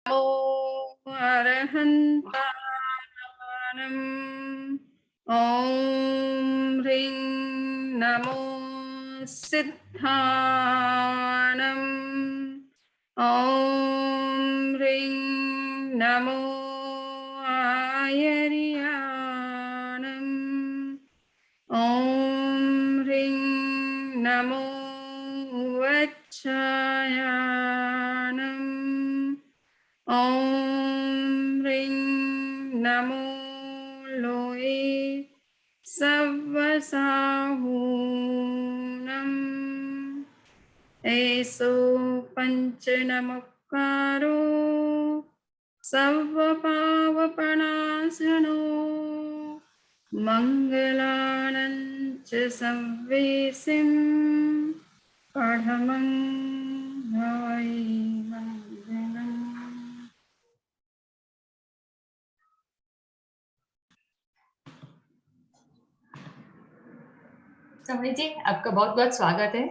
नमो अरहन्तानम् ॐ ह्रीं नमो सिद्धानम् ॐ ह्रीं नमो आयर्याणम् ॐ ह्रीं नमो वच्छायाणम् ॐ ह्रीं नमो लोये सव्वसाहूनम् एषो पञ्चनमस्कारो सर्वपावपनाशनो मङ्गलानं च संवेशिं पठमं भवै मङ्गलम्। समरी जी, आपका बहुत बहुत स्वागत है।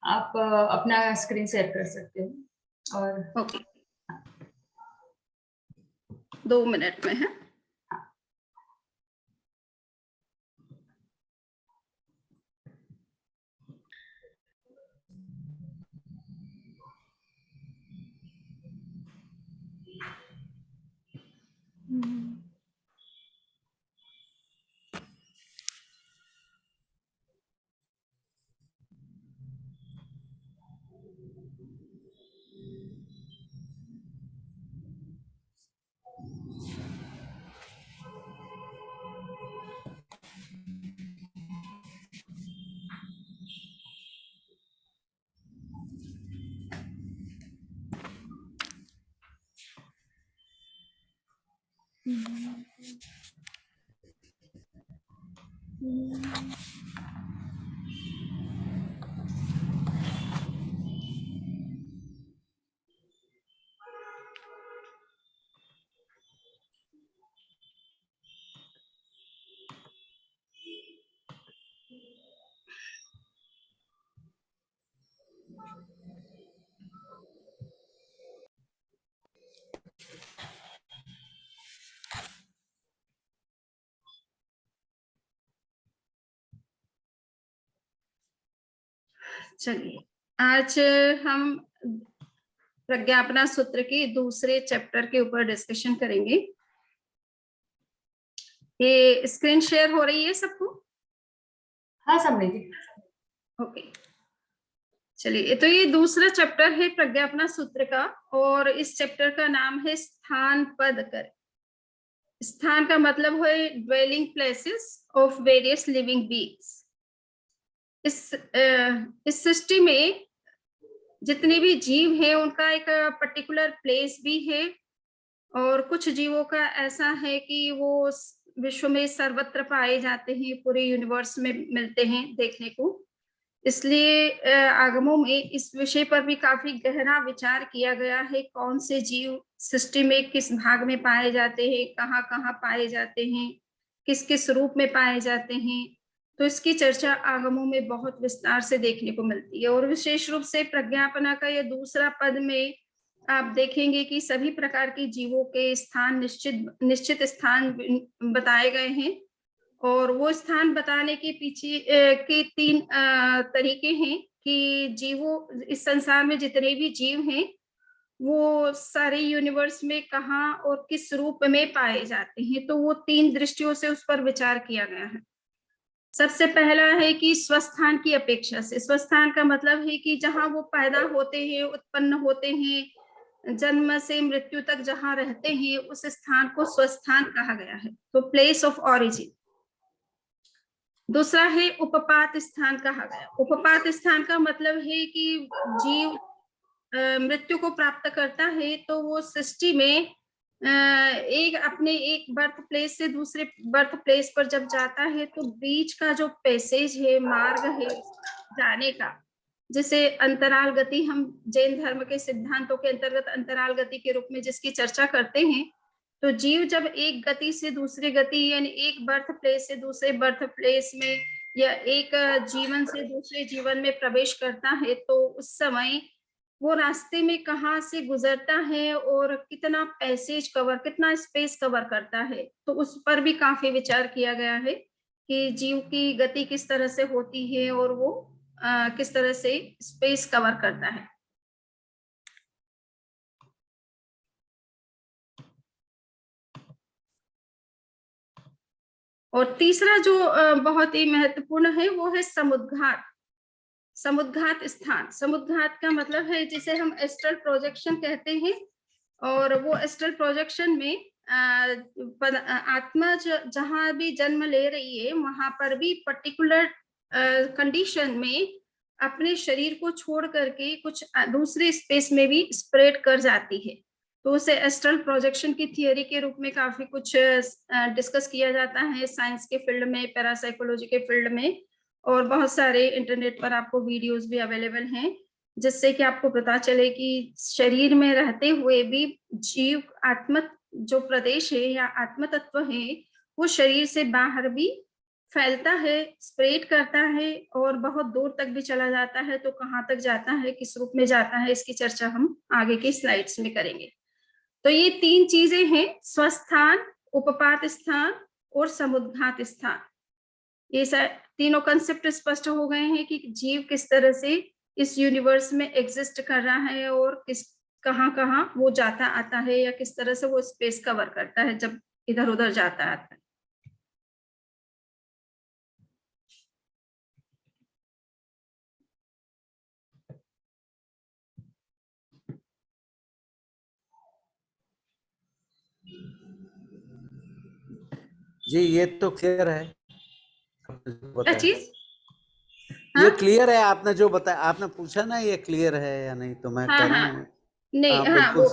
आप अपना स्क्रीन शेयर कर सकते हो और ओके 2 मिनट में है। चलिए, आज हम प्रज्ञापना सूत्र के दूसरे चैप्टर के ऊपर डिस्कशन करेंगे। ये स्क्रीन शेयर हो रही है सबको? हाँ समरी जी। ओके, चलिए, तो ये दूसरा चैप्टर है प्रज्ञापना सूत्र का और इस चैप्टर का नाम है स्थान पद कर। स्थान का मतलब है dwelling places of various living beings. इस सृष्टि में जितने भी जीव हैं उनका एक पर्टिकुलर प्लेस भी है और कुछ जीवों का ऐसा है कि वो विश्व में सर्वत्र पाए जाते हैं, पूरे यूनिवर्स में मिलते हैं देखने को। इसलिए आगमों में इस विषय पर भी काफी गहरा विचार किया गया है, कौन से जीव सृष्टि में किस भाग में पाए जाते हैं, कहाँ कहाँ पाए जाते हैं, किस किस रूप में पाए जाते हैं। तो इसकी चर्चा आगमों में बहुत विस्तार से देखने को मिलती है और विशेष रूप से प्रज्ञापना का यह दूसरा पद में आप देखेंगे कि सभी प्रकार के जीवों के स्थान निश्चित स्थान बताए गए हैं और वो स्थान बताने के पीछे के 3 तरीके हैं कि जीवों इस संसार में जितने भी जीव हैं वो सारे यूनिवर्स में कहाँ और किस रूप में पाए जाते हैं। तो वो 3 दृष्टियों से उस पर विचार किया गया है। सबसे पहला है कि स्वस्थान की अपेक्षा से। स्वस्थान का मतलब है कि जहाँ वो पैदा होते हैं, उत्पन्न होते हैं, जन्म से मृत्यु तक जहाँ रहते हैं उस स्थान को स्वस्थान कहा गया है, तो प्लेस ऑफ ऑरिजिन। दूसरा है उपपात स्थान कहा गया। उपपात स्थान का मतलब है कि जीव मृत्यु को प्राप्त करता है तो वो सृष्टि में एक बर्थ प्लेस से दूसरे बर्थ प्लेस पर जब जाता है तो बीच का जो पैसेज है, मार्ग है जाने का, जिसे अंतराल गति हम जैन धर्म के सिद्धांतों के अंतर्गत अंतराल गति के रूप में जिसकी चर्चा करते हैं, तो जीव जब एक गति से दूसरी गति यानी एक बर्थ प्लेस से दूसरे बर्थ प्लेस में या एक जीवन से दूसरे जीवन में प्रवेश करता है तो उस समय वो रास्ते में कहाँ से गुजरता है और कितना पैसेज कवर, कितना स्पेस कवर करता है, तो उस पर भी काफी विचार किया गया है कि जीव की गति किस तरह से होती है और वो किस तरह से स्पेस कवर करता है। और तीसरा जो बहुत ही महत्वपूर्ण है वो है समुद्घात। समुद्घात स्थान, समुद्घात का मतलब है जिसे हम एस्ट्रल प्रोजेक्शन कहते हैं। और वो एस्ट्रल प्रोजेक्शन में आत्मा जहां भी जन्म ले रही है वहां पर भी पर्टिकुलर कंडीशन में अपने शरीर को छोड़ करके कुछ दूसरे स्पेस में भी स्प्रेड कर जाती है। तो उसे एस्ट्रल प्रोजेक्शन की थियोरी के रूप में काफी कुछ डिस्कस किया जाता है साइंस के फील्ड में, पैरासाइकोलॉजी के फील्ड में। और बहुत सारे इंटरनेट पर आपको वीडियोस भी अवेलेबल हैं जिससे कि आपको पता चले कि शरीर में रहते हुए भी जीव आत्म जो प्रदेश है या आत्म तत्व है वो शरीर से बाहर भी फैलता है, स्प्रेड करता है और बहुत दूर तक भी चला जाता है। तो कहाँ तक जाता है, किस रूप में जाता है, इसकी चर्चा हम आगे की स्लाइड्स में करेंगे। तो ये 3 चीजें हैं, स्वस्थान, उपपात स्थान और समुद्घात स्थान। ये तीनों कंसेप्ट स्पष्ट हो गए हैं कि जीव किस तरह से इस यूनिवर्स में एग्जिस्ट कर रहा है और किस कहाँ कहाँ वो जाता आता है या किस तरह से वो स्पेस कवर करता है जब इधर उधर जाता आता है। जी ये तो क्लियर है, क्या चीज? ये क्लियर है, आपने जो बताया, आपने पूछा ना ये क्लियर है या नहीं, तो मैं हाँ कह रहा हाँ हूँ नहीं, हाँ बिल्कुल।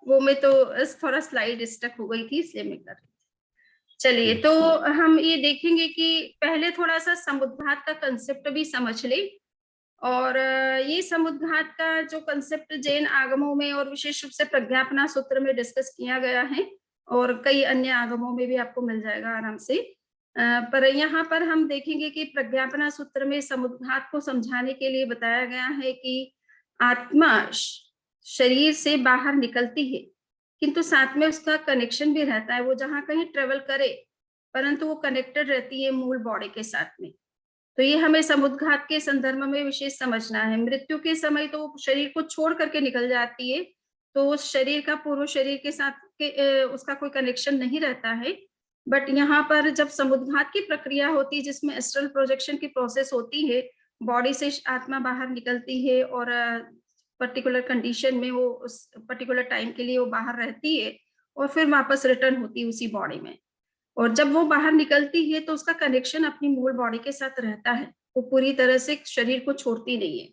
वो मैं तो थोड़ा स्लाइड स्टक हो गई थी इसलिए मैं कर रही थी। चलिए, तो हम ये देखेंगे कि पहले थोड़ा सा समुद्घात का कंसेप्ट भी समझ ले। और ये समुद्घात का जो कंसेप्ट जैन आगमों में और विशेष रूप से प्रज्ञापना सूत्र में डिस्कस किया गया है और कई अन्य आगमों में भी आपको मिल जाएगा आराम से। पर यहाँ पर हम देखेंगे कि प्रज्ञापना सूत्र में समुद्घात को समझाने के लिए बताया गया है कि आत्मा शरीर से बाहर निकलती है किंतु साथ में उसका कनेक्शन भी रहता है, वो जहाँ कहीं ट्रेवल करे परंतु वो कनेक्टेड रहती है मूल बॉडी के साथ में। तो ये हमें समुद्घात के संदर्भ में विशेष समझना है। मृत्यु के समय तो शरीर को छोड़ करके निकल जाती है, तो उस शरीर का पूर्व शरीर के साथ उसका कोई कनेक्शन नहीं रहता है। बट यहाँ पर जब समुद्घात की प्रक्रिया होती है जिसमें एस्ट्रल प्रोजेक्शन की प्रोसेस होती है, बॉडी से आत्मा बाहर निकलती है और पर्टिकुलर कंडीशन में वो उस पर्टिकुलर टाइम के लिए वो बाहर रहती है और फिर वापस रिटर्न होती है उसी बॉडी में। और जब वो बाहर निकलती है तो उसका कनेक्शन अपनी मूल बॉडी के साथ रहता है, वो पूरी तरह से शरीर को छोड़ती नहीं है।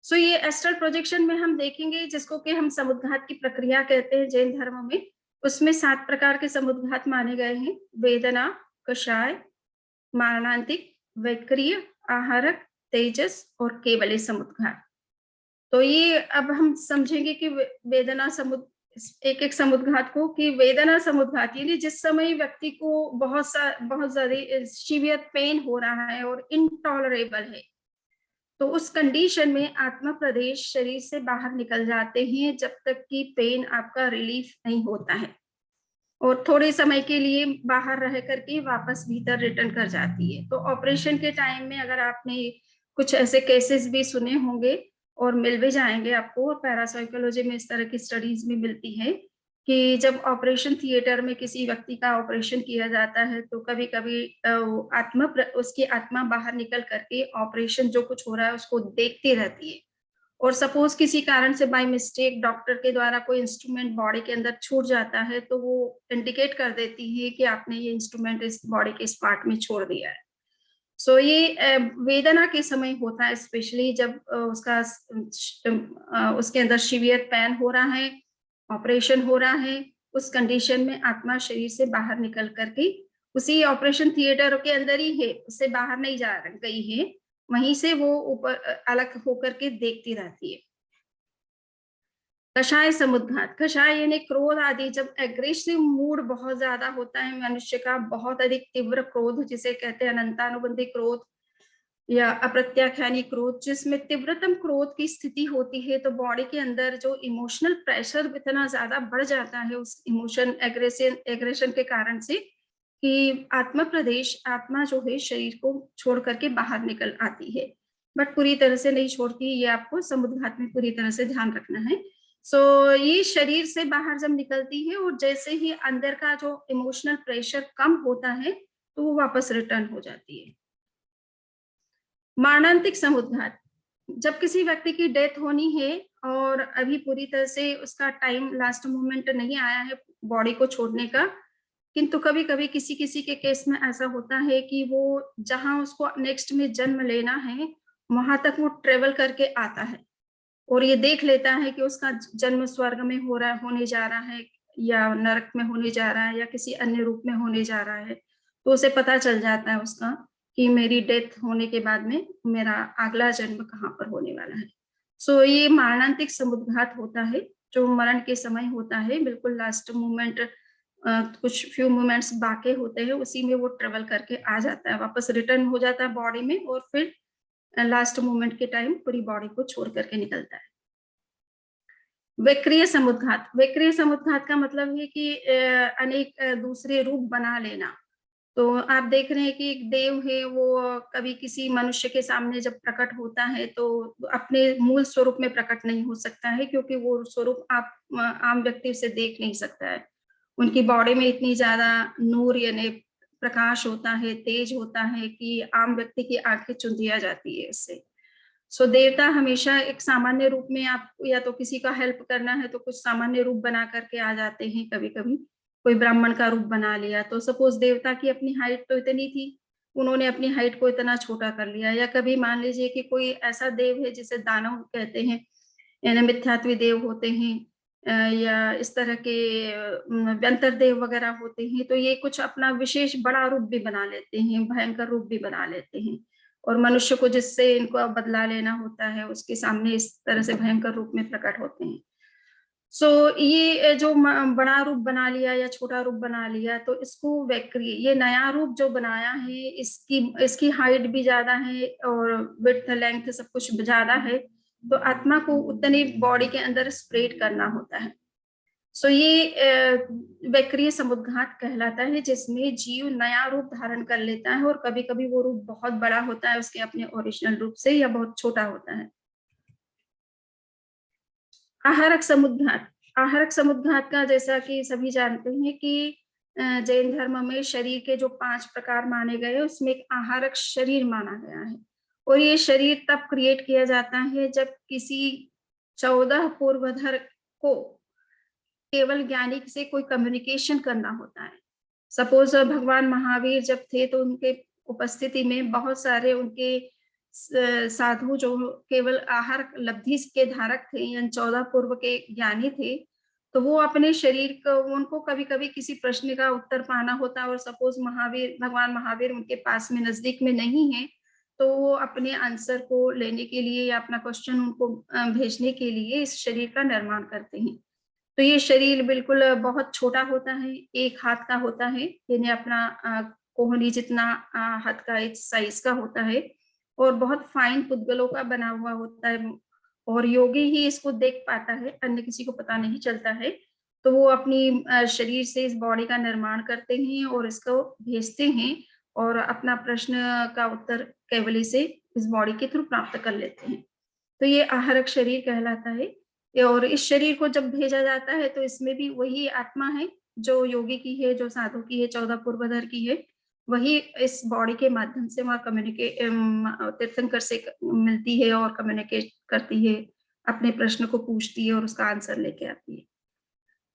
सो ये एस्ट्रल प्रोजेक्शन में हम देखेंगे जिसको कि हम समुद्घात की प्रक्रिया कहते हैं जैन धर्म में। उसमें 7 प्रकार के समुद्घात माने गए हैं: वेदना, कषाय, मारणांतिक, वैक्रिय, आहारक, तेजस और केवली समुद्घात। तो ये अब हम समझेंगे कि वेदना एक एक समुद्घात को, कि वेदना समुद्घात यानी जिस समय व्यक्ति को बहुत ज्यादा सीवियर पेन हो रहा है और इनटॉलरेबल है, तो उस कंडीशन में आत्मा प्रदेश शरीर से बाहर निकल जाते हैं जब तक कि पेन आपका रिलीफ नहीं होता है, और थोड़े समय के लिए बाहर रह करके वापस भीतर रिटर्न कर जाती है। तो ऑपरेशन के टाइम में अगर आपने कुछ ऐसे केसेस भी सुने होंगे और मिल भी जाएंगे आपको, पैरासाइकोलॉजी में इस तरह की स्टडीज भी मिलती है कि जब ऑपरेशन थिएटर में किसी व्यक्ति का ऑपरेशन किया जाता है तो कभी कभी उसकी आत्मा बाहर निकल करके ऑपरेशन जो कुछ हो रहा है उसको देखती रहती है। और सपोज किसी कारण से बाय मिस्टेक डॉक्टर के द्वारा कोई इंस्ट्रूमेंट बॉडी के अंदर छूट जाता है तो वो इंडिकेट कर देती है कि आपने ये इंस्ट्रूमेंट इस बॉडी के इस पार्ट में छोड़ दिया है। सो ये वेदना के समय होता है, स्पेशली जब उसके अंदर सीवियर पेन हो रहा है, ऑपरेशन हो रहा है, उस कंडीशन में आत्मा शरीर से बाहर निकल करके उसी ऑपरेशन थिएटर के अंदर ही है, उससे बाहर नहीं जा गई है, वहीं से वो ऊपर अलग होकर के देखती रहती है। कषाय समुद्घात, कषाय यानी क्रोध आदि, जब एग्रेसिव मूड बहुत ज्यादा होता है मनुष्य का, बहुत अधिक तीव्र क्रोध जिसे कहते हैं अनंतानुबंधी क्रोध, या अप्रत्याख्यानी क्रोध, जिसमें तीव्रतम क्रोध की स्थिति होती है, तो बॉडी के अंदर जो इमोशनल प्रेशर इतना ज्यादा बढ़ जाता है उस इमोशन एग्रेशन के कारण से कि आत्मा जो है शरीर को छोड़ करके बाहर निकल आती है, बट पूरी तरह से नहीं छोड़ती। ये आपको समुद्घात में पूरी तरह से ध्यान रखना है। ये शरीर से बाहर जब निकलती है और जैसे ही अंदर का जो इमोशनल प्रेशर कम होता है तो वो वापस रिटर्न हो जाती है। मरणांतिक समुद्घात, जब किसी व्यक्ति की डेथ होनी है और अभी पूरी तरह से उसका टाइम लास्ट मोमेंट नहीं आया है बॉडी को छोड़ने का, किंतु कभी कभी किसी किसी के केस में ऐसा होता है कि वो जहां उसको नेक्स्ट में जन्म लेना है वहां तक वो ट्रेवल करके आता है और ये देख लेता है कि उसका जन्म स्वर्ग में होने जा रहा है या नरक में होने जा रहा है या किसी अन्य रूप में होने जा रहा है। तो उसे पता चल जाता है उसका कि मेरी डेथ होने के बाद में मेरा अगला जन्म कहाँ पर होने वाला है। ये मरणांतिक समुद्घात होता है जो मरण के समय होता है, बिल्कुल लास्ट मोमेंट, कुछ फ्यू मोमेंट्स बाकी होते हैं उसी में वो ट्रेवल करके आ जाता है, वापस रिटर्न हो जाता है बॉडी में और फिर लास्ट मोमेंट के टाइम पूरी बॉडी को छोड़ करके निकलता है। वक्रीय समुद्घात का मतलब है कि अनेक दूसरे रूप बना लेना। तो आप देख रहे हैं कि एक देव है, वो कभी किसी मनुष्य के सामने जब प्रकट होता है तो अपने मूल स्वरूप में प्रकट नहीं हो सकता है, क्योंकि वो स्वरूप आप आम व्यक्ति उसे देख नहीं सकता है। उनकी बॉडी में इतनी ज्यादा नूर यानी प्रकाश होता है, तेज होता है कि आम व्यक्ति की आंखें चुंधिया जाती है इससे। देवता हमेशा एक सामान्य रूप में, आप या तो किसी का हेल्प करना है तो कुछ सामान्य रूप बना करके आ जाते हैं, कभी कभी कोई ब्राह्मण का रूप बना लिया, तो सपोज देवता की अपनी हाइट तो इतनी थी, उन्होंने अपनी हाइट को इतना छोटा कर लिया। या कभी मान लीजिए कि कोई ऐसा देव है जिसे दानव कहते हैं, यानी मिथ्यात्वी देव होते हैं, या इस तरह के व्यंतर देव वगैरह होते हैं, तो ये कुछ अपना विशेष बड़ा रूप भी बना लेते हैं, भयंकर रूप भी बना लेते हैं, और मनुष्य को जिससे इनको बदला लेना होता है उसके सामने इस तरह से भयंकर रूप में प्रकट होते हैं। ये जो बड़ा रूप बना लिया या छोटा रूप बना लिया, तो इसको वक्रीय, ये नया रूप जो बनाया है, इसकी हाइट भी ज्यादा है और विड्थ लेंथ सब कुछ ज्यादा है, तो आत्मा को उतनी बॉडी के अंदर स्प्रेड करना होता है। ये वक्रीय समुद्घात कहलाता है, जिसमें जीव नया रूप धारण कर लेता है और कभी कभी वो रूप बहुत बड़ा होता है उसके अपने ओरिजिनल रूप से, या बहुत छोटा होता है। आहारक समुद्घात का जैसा कि सभी जानते हैं कि जैन धर्म में शरीर के जो 5 प्रकार माने गए उसमें एक आहारक शरीर माना गया है, और ये शरीर तब क्रिएट किया जाता है जब किसी 14 पूर्वधर को केवल ज्ञानी से कोई कम्युनिकेशन करना होता है। सपोज भगवान महावीर जब थे तो उनके उपस्थिति में बहुत सारे उनके साधु जो केवल आहार लब्धि के धारक थे, यानी 14 पूर्व के ज्ञानी थे, तो वो अपने शरीर को, उनको कभी कभी किसी प्रश्न का उत्तर पाना होता है और सपोज भगवान महावीर उनके पास में नजदीक में नहीं है, तो वो अपने आंसर को लेने के लिए या अपना क्वेश्चन उनको भेजने के लिए इस शरीर का निर्माण करते हैं। तो ये शरीर बिल्कुल बहुत छोटा होता है, 1 हाथ का होता है, यानी अपना कोहनी जितना हाथ का एक साइज का होता है, और बहुत फाइन पुद्गलों का बना हुआ होता है, और योगी ही इसको देख पाता है, अन्य किसी को पता नहीं चलता है। तो वो अपनी शरीर से इस बॉडी का निर्माण करते हैं और इसको भेजते हैं, और अपना प्रश्न का उत्तर केवली से इस बॉडी के थ्रू प्राप्त कर लेते हैं। तो ये आहारक शरीर कहलाता है। और इस शरीर को जब भेजा जाता है तो इसमें भी वही आत्मा है जो योगी की है, जो साधु की है, 14 पूर्वधर की है, वही इस बॉडी के माध्यम से वहाँ तीर्थंकर से मिलती है और कम्युनिकेट करती है, अपने प्रश्न को पूछती है और उसका आंसर लेके आती है।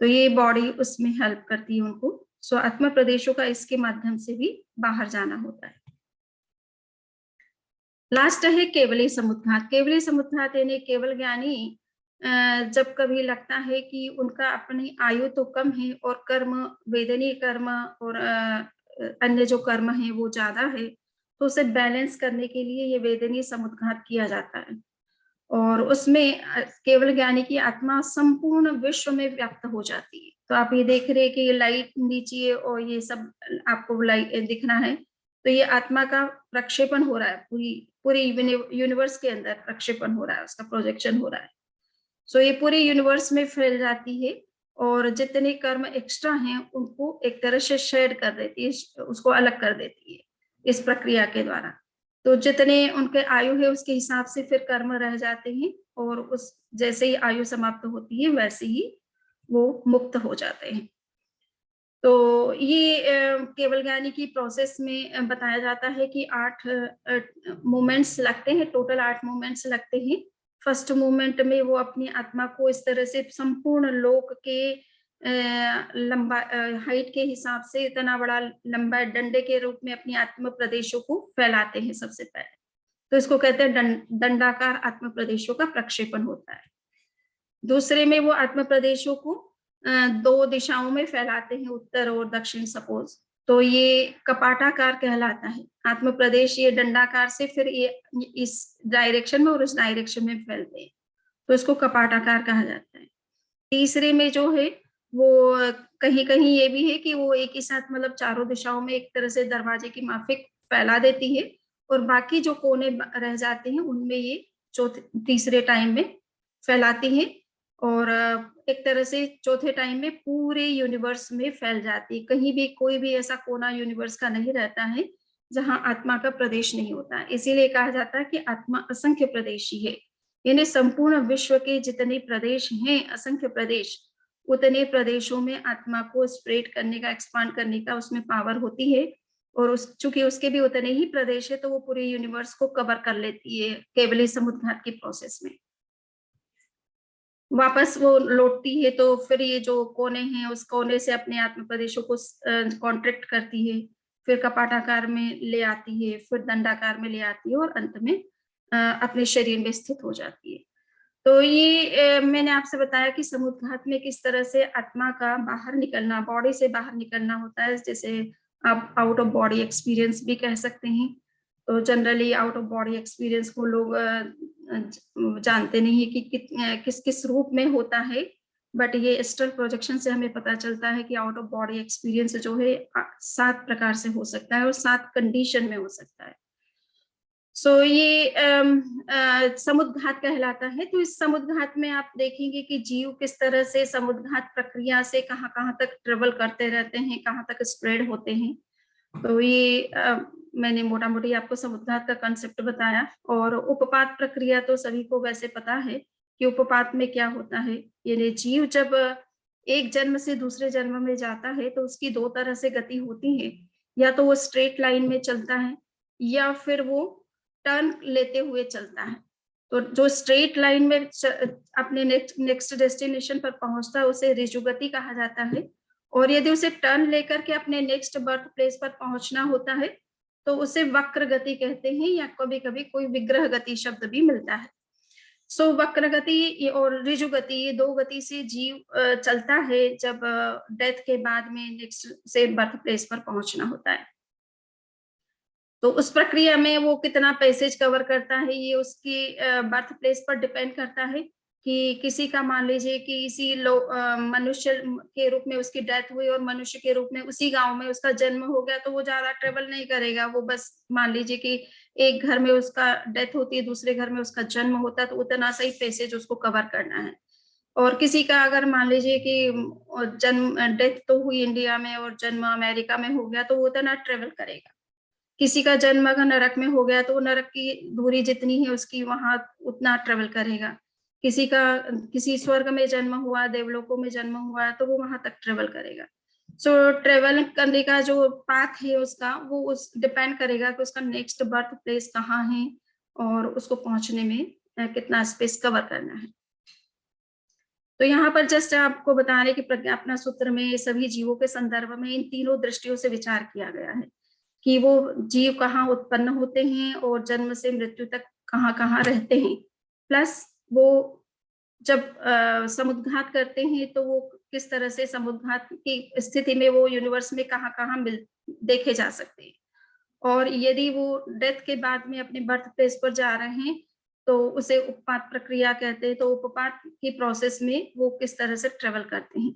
तो ये बॉडी उसमें हेल्प करती है उनको। आत्मा प्रदेशों का इसके माध्यम से भी बाहर जाना होता है। लास्ट है केवली समुद्घात यानी केवल ज्ञानी जब कभी लगता है कि उनका अपनी आयु तो कम है और कर्म, वेदनीय कर्म और अन्य जो कर्म है वो ज्यादा है, तो उसे बैलेंस करने के लिए ये वेदनीय समुद्घात किया जाता है, और उसमें केवल ज्ञानी की आत्मा संपूर्ण विश्व में व्याप्त हो जाती है। तो आप ये देख रहे हैं कि ये लाइट नीचे और ये सब आपको लाइट दिखना है, तो ये आत्मा का प्रक्षेपण हो रहा है, पूरी यूनिवर्स के अंदर प्रक्षेपण हो रहा है, उसका प्रोजेक्शन हो रहा है। सो ये पूरे यूनिवर्स में फैल जाती है और जितने कर्म एक्स्ट्रा हैं उनको एक तरह से शेड कर देती है, उसको अलग कर देती है इस प्रक्रिया के द्वारा। तो जितने उनके आयु है उसके हिसाब से फिर कर्म रह जाते हैं और उस जैसे ही आयु समाप्त होती है वैसे ही वो मुक्त हो जाते हैं। तो ये केवल ज्ञानी की प्रोसेस में बताया जाता है कि 8 मूवमेंट्स लगते हैं, टोटल 8 मूवमेंट्स लगते हैं। फर्स्ट मूवमेंट में वो अपनी आत्मा को इस तरह से संपूर्ण लोक के लंबा हाइट के हिसाब से इतना बड़ा लंबा डंडे के रूप में अपनी आत्म प्रदेशों को फैलाते हैं सबसे पहले। तो इसको कहते हैं दंडाकार आत्म प्रदेशों का प्रक्षेपण होता है। दूसरे में वो आत्म प्रदेशों को 2 दिशाओं में फैलाते हैं, उत्तर और दक्षिण सपोज। तो ये कपाटाकार कहलाता है। आत्म प्रदेश ये दंडाकार से फिर ये इस डायरेक्शन में और इस डायरेक्शन में फैलते हैं, तो इसको कपाटाकार कहा जाता है। तीसरे में जो है वो कहीं-कहीं ये भी है कि वो एक ही साथ मतलब चारों दिशाओं में एक तरह से दरवाजे की माफिक फैला देती है और बाकी जो कोने रह जाते हैं उनमें ये तीसरे टाइम में फैलाती है और एक तरह से चौथे टाइम में पूरे यूनिवर्स में फैल जाती है। कहीं भी कोई भी ऐसा कोना यूनिवर्स का नहीं रहता है जहां आत्मा का प्रदेश नहीं होता है। इसीलिए कहा जाता है कि आत्मा असंख्य प्रदेशी है। यानी संपूर्ण विश्व के जितने प्रदेश हैं, असंख्य प्रदेश, उतने प्रदेशों में आत्मा को स्प्रेड करने का, एक्सपांड करने का उसमें पावर होती है और चूंकि उसके भी उतने ही प्रदेश है तो वो पूरे यूनिवर्स को कवर कर लेती है केवल समुद्घात की प्रोसेस में। वापस वो लौटती है तो फिर ये जो कोने हैं उस कोने से अपने आत्म प्रदेशों को कॉन्ट्रैक्ट करती है, फिर कपाटाकार में ले आती है, फिर दंडाकार में ले आती है और अंत में अपने शरीर में स्थित हो जाती है। तो ये मैंने आपसे बताया कि समुद्घात में किस तरह से आत्मा का बाहर निकलना, बॉडी से बाहर निकलना होता है, जैसे आप आउट ऑफ बॉडी एक्सपीरियंस भी कह सकते हैं। तो generally out of body experience को लोग जानते नहीं है कि किस किस रूप में होता है, बट ये एस्ट्रल प्रोजेक्शन से हमें पता चलता है कि आउट ऑफ बॉडी एक्सपीरियंस जो है 7 प्रकार से हो सकता है और 7 कंडीशन में हो सकता है। सो ये समुद्घात कहलाता है। तो इस समुद्घात में आप देखेंगे कि जीव किस तरह से समुद्घात प्रक्रिया से कहाँ तक ट्रेवल करते रहते हैं, कहाँ तक स्प्रेड होते हैं। तो ये मैंने मोटा मोटी आपको समुद्घात का कंसेप्ट बताया। और उपपात प्रक्रिया तो सभी को वैसे पता है कि उपपात में क्या होता है। यानी जीव जब एक जन्म से दूसरे जन्म में जाता है तो उसकी 2 तरह से गति होती है, या तो वो स्ट्रेट लाइन में चलता है या फिर वो टर्न लेते हुए चलता है। तो जो स्ट्रेट लाइन में अपने नेक्स्ट डेस्टिनेशन पर पहुंचता है उसे ऋजुगति कहा जाता है, और यदि उसे टर्न लेकर के अपने नेक्स्ट बर्थ प्लेस पर पहुंचना होता है तो उसे वक्र गति कहते हैं, या कभी कभी कोई विग्रह गति शब्द भी मिलता है। सो वक्र गति और ऋजु गति, ये 2 गति से जीव चलता है जब डेथ के बाद में नेक्स्ट से बर्थ प्लेस पर पहुंचना होता है। तो उस प्रक्रिया में वो कितना पैसेज कवर करता है ये उसकी बर्थ प्लेस पर डिपेंड करता है। कि किसी का मान लीजिए कि इसी मनुष्य के रूप में उसकी डेथ हुई और मनुष्य के रूप में उसी गांव में उसका जन्म हो गया, तो वो ज्यादा ट्रेवल नहीं करेगा। वो बस मान लीजिए कि एक घर में उसका डेथ होती है, दूसरे घर में उसका जन्म होता है, तो उतना सही पैसेज उसको कवर करना है। और किसी का अगर मान लीजिए कि जन्म डेथ तो हुई इंडिया में और जन्म अमेरिका में हो गया, तो वो उतना ट्रेवल करेगा। किसी का जन्म अगर नरक में हो गया तो वो नरक की दूरी जितनी है उसकी वहां उतना ट्रेवल करेगा। किसी स्वर्ग में जन्म हुआ, देवलोकों में जन्म हुआ, तो वो वहां तक ट्रेवल करेगा। सो ट्रेवल करने का जो पाथ है उसका, वो उस डिपेंड करेगा कि उसका नेक्स्ट बर्थ प्लेस कहाँ है और उसको पहुंचने में कितना स्पेस कवर करना है। तो यहाँ पर जस्ट आपको बता रहे कि प्रज्ञापना सूत्र में सभी जीवों के संदर्भ में इन तीनों दृष्टियों से विचार किया गया है कि वो जीव कहाँ उत्पन्न होते हैं और जन्म से मृत्यु तक कहाँ रहते हैं, प्लस वो जब समुद्घात करते हैं तो वो किस तरह से समुद्घात की स्थिति में वो यूनिवर्स में कहाँ देखे जा सकते हैं। और यदि वो डेथ के बाद में अपने बर्थ प्लेस पर जा रहे हैं तो उसे उपपात प्रक्रिया कहते हैं। तो उपपात की प्रोसेस में वो किस तरह से ट्रेवल करते हैं।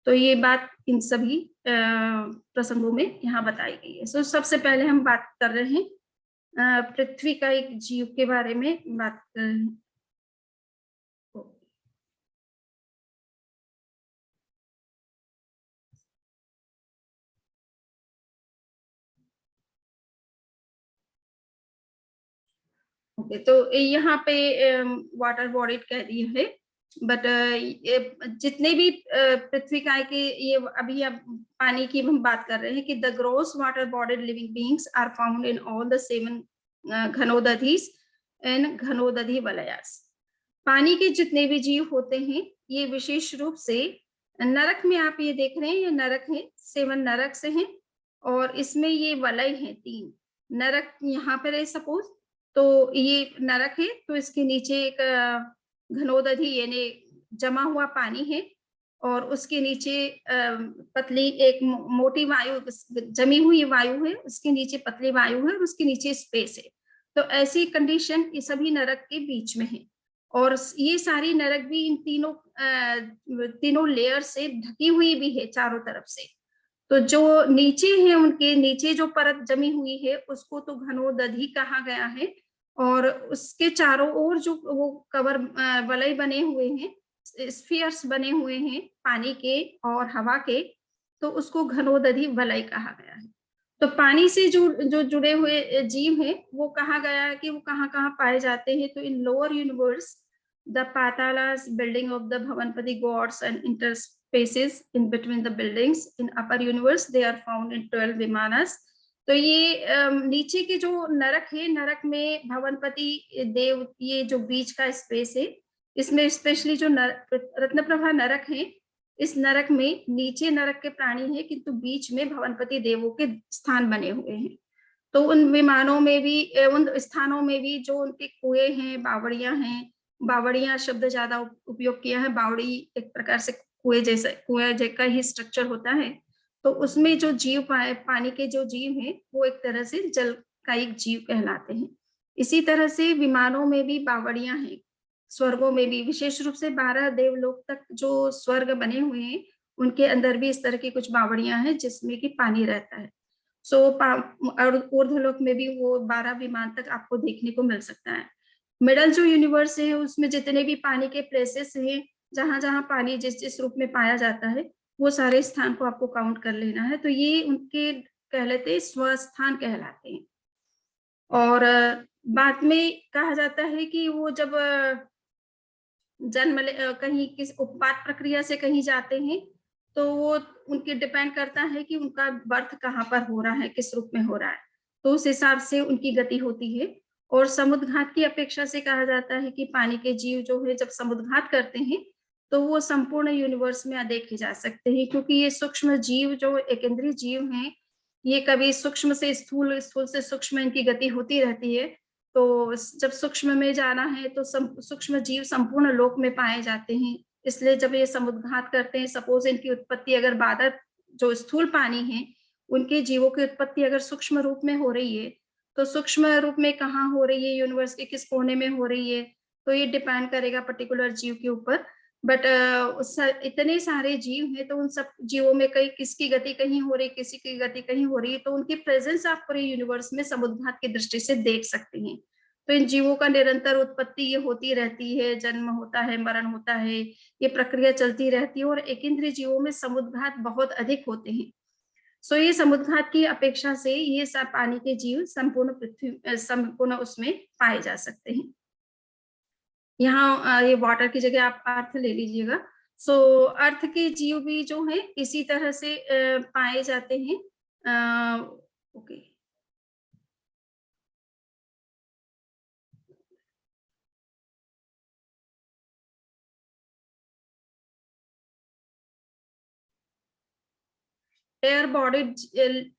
तो ये बात इन सभी प्रसंगों में यहाँ बताई गई है। सो सबसे पहले हम बात कर रहे हैं पृथ्वी का एक जीव के बारे में बात कर रहे हैं। ओके, तो यहाँ पे वाटर बॉडी कह दिया है, बट जितने भी पृथ्वी काय के ये अभी अब पानी की हम बात कर रहे हैं कि the gross water bodied living beings are found in all the 7 ghanodadhis and ghanodadhi valayas. पानी के जितने भी जीव होते हैं ये विशेष रूप से नरक में, आप ये देख रहे हैं ये नरक है, 7 नरक से हैं, और इसमें ये वलय हैं 3 नरक यहाँ पर है सपोज, तो ये नरक है, तो इसके नीचे एक घनोदधी यानी जमा हुआ पानी है, और उसके नीचे पतली एक मोटी वायु जमी हुई वायु है, उसके नीचे पतली वायु है, और उसके नीचे स्पेस है। तो ऐसी कंडीशन ये सभी नरक के बीच में है, और ये सारी नरक भी इन तीनों लेयर से ढकी हुई भी है चारों तरफ से। तो जो नीचे है, उनके नीचे जो परत जमी हुई है उसको तो घनोदधी कहा गया है, और उसके चारों ओर जो वो कवर वलय बने हुए हैं, स्फीयर्स बने हुए हैं पानी के और हवा के, तो उसको घनोदधी वलय कहा गया है। तो पानी से जो जुड़े हुए जीव हैं वो कहा गया है कि वो कहाँ कहाँ पाए जाते हैं। तो in lower universe the patalas building of the bhavanpati gods and interspaces in between the buildings in upper universe they are found in 12 vimanas. तो ये नीचे के जो नरक है, नरक में भवनपति देव, ये जो बीच का स्पेस है, इसमें स्पेशली जो रत्नप्रभा नरक है, इस नरक में नीचे नरक के प्राणी है, किंतु बीच में भवनपति देवों के स्थान बने हुए हैं। तो उन विमानों में भी, उन स्थानों में भी जो उनके कुएं हैं, बावड़ियां हैं, बावड़ियां शब्द ज्यादा उपयोग किया है, बावड़ी एक प्रकार से कुएं जैसा ही स्ट्रक्चर होता है। तो उसमें जो जीव पानी के जो जीव हैं वो एक तरह से जल का एक जीव कहलाते हैं। इसी तरह से विमानों में भी बावड़ियां हैं, स्वर्गों में भी विशेष रूप से 12 देवलोक तक जो स्वर्ग बने हुए हैं उनके अंदर भी इस तरह की कुछ बावड़ियां हैं जिसमें कि पानी रहता है। सो और ऊर्ध्वलोक में भी वो 12 विमान तक आपको देखने को मिल सकता है। मिडल जो यूनिवर्स है उसमें जितने भी पानी के प्लेसेस हैं, जहां जहां पानी जिस जिस रूप में पाया जाता है, वो सारे स्थान को आपको काउंट कर लेना है। तो ये उनके कहलाते हैं स्वस्थान कहलाते हैं। और बाद में कहा जाता है कि वो जब जन्म कहीं किस उत्पाद प्रक्रिया से कहीं जाते हैं, तो वो उनके डिपेंड करता है कि उनका बर्थ कहाँ पर हो रहा है, किस रूप में हो रहा है, तो उस हिसाब से उनकी गति होती है। और समुद्रघात की अपेक्षा से कहा जाता है कि पानी के जीव जो है जब समुद्रघात करते हैं तो वो संपूर्ण यूनिवर्स में देखे जा सकते हैं, क्योंकि ये सूक्ष्म जीव जो एक इंद्रिय जीव हैं, ये कभी सूक्ष्म से स्थूल, स्थूल से सूक्ष्म इनकी गति होती रहती है। तो जब सूक्ष्म में जाना है तो सूक्ष्म जीव संपूर्ण लोक में पाए जाते हैं। इसलिए जब ये समुद्रघात करते हैं, सपोज इनकी उत्पत्ति अगर बादल जो स्थूल पानी है, उनके जीवों की उत्पत्ति अगर सूक्ष्म रूप में हो रही है, तो सूक्ष्म रूप में कहाँ हो रही है, यूनिवर्स के किस कोने में हो रही है, तो ये डिपेंड करेगा पर्टिकुलर जीव के ऊपर। बट इतने सारे जीव हैं, तो उन सब जीवों में कई किसकी गति कहीं हो रही, किसी की गति कहीं हो रही है, तो उनकी प्रेजेंस आप पूरे यूनिवर्स में समुद्रघात की दृष्टि से देख सकते हैं। तो इन जीवों का निरंतर उत्पत्ति ये होती रहती है, जन्म होता है, मरण होता है, ये प्रक्रिया चलती रहती है, और एक इंद्रिय जीवों में समुद्रघात बहुत अधिक होते हैं। सो ये समुद्रघात की अपेक्षा से ये सब पानी के जीव संपूर्ण उसमें पाए जा सकते हैं। यहाँ ये वाटर की जगह आप अर्थ ले लीजिएगा। सो अर्थ के जीव भी जो है इसी तरह से पाए जाते हैं। ओके, एयर बॉडीड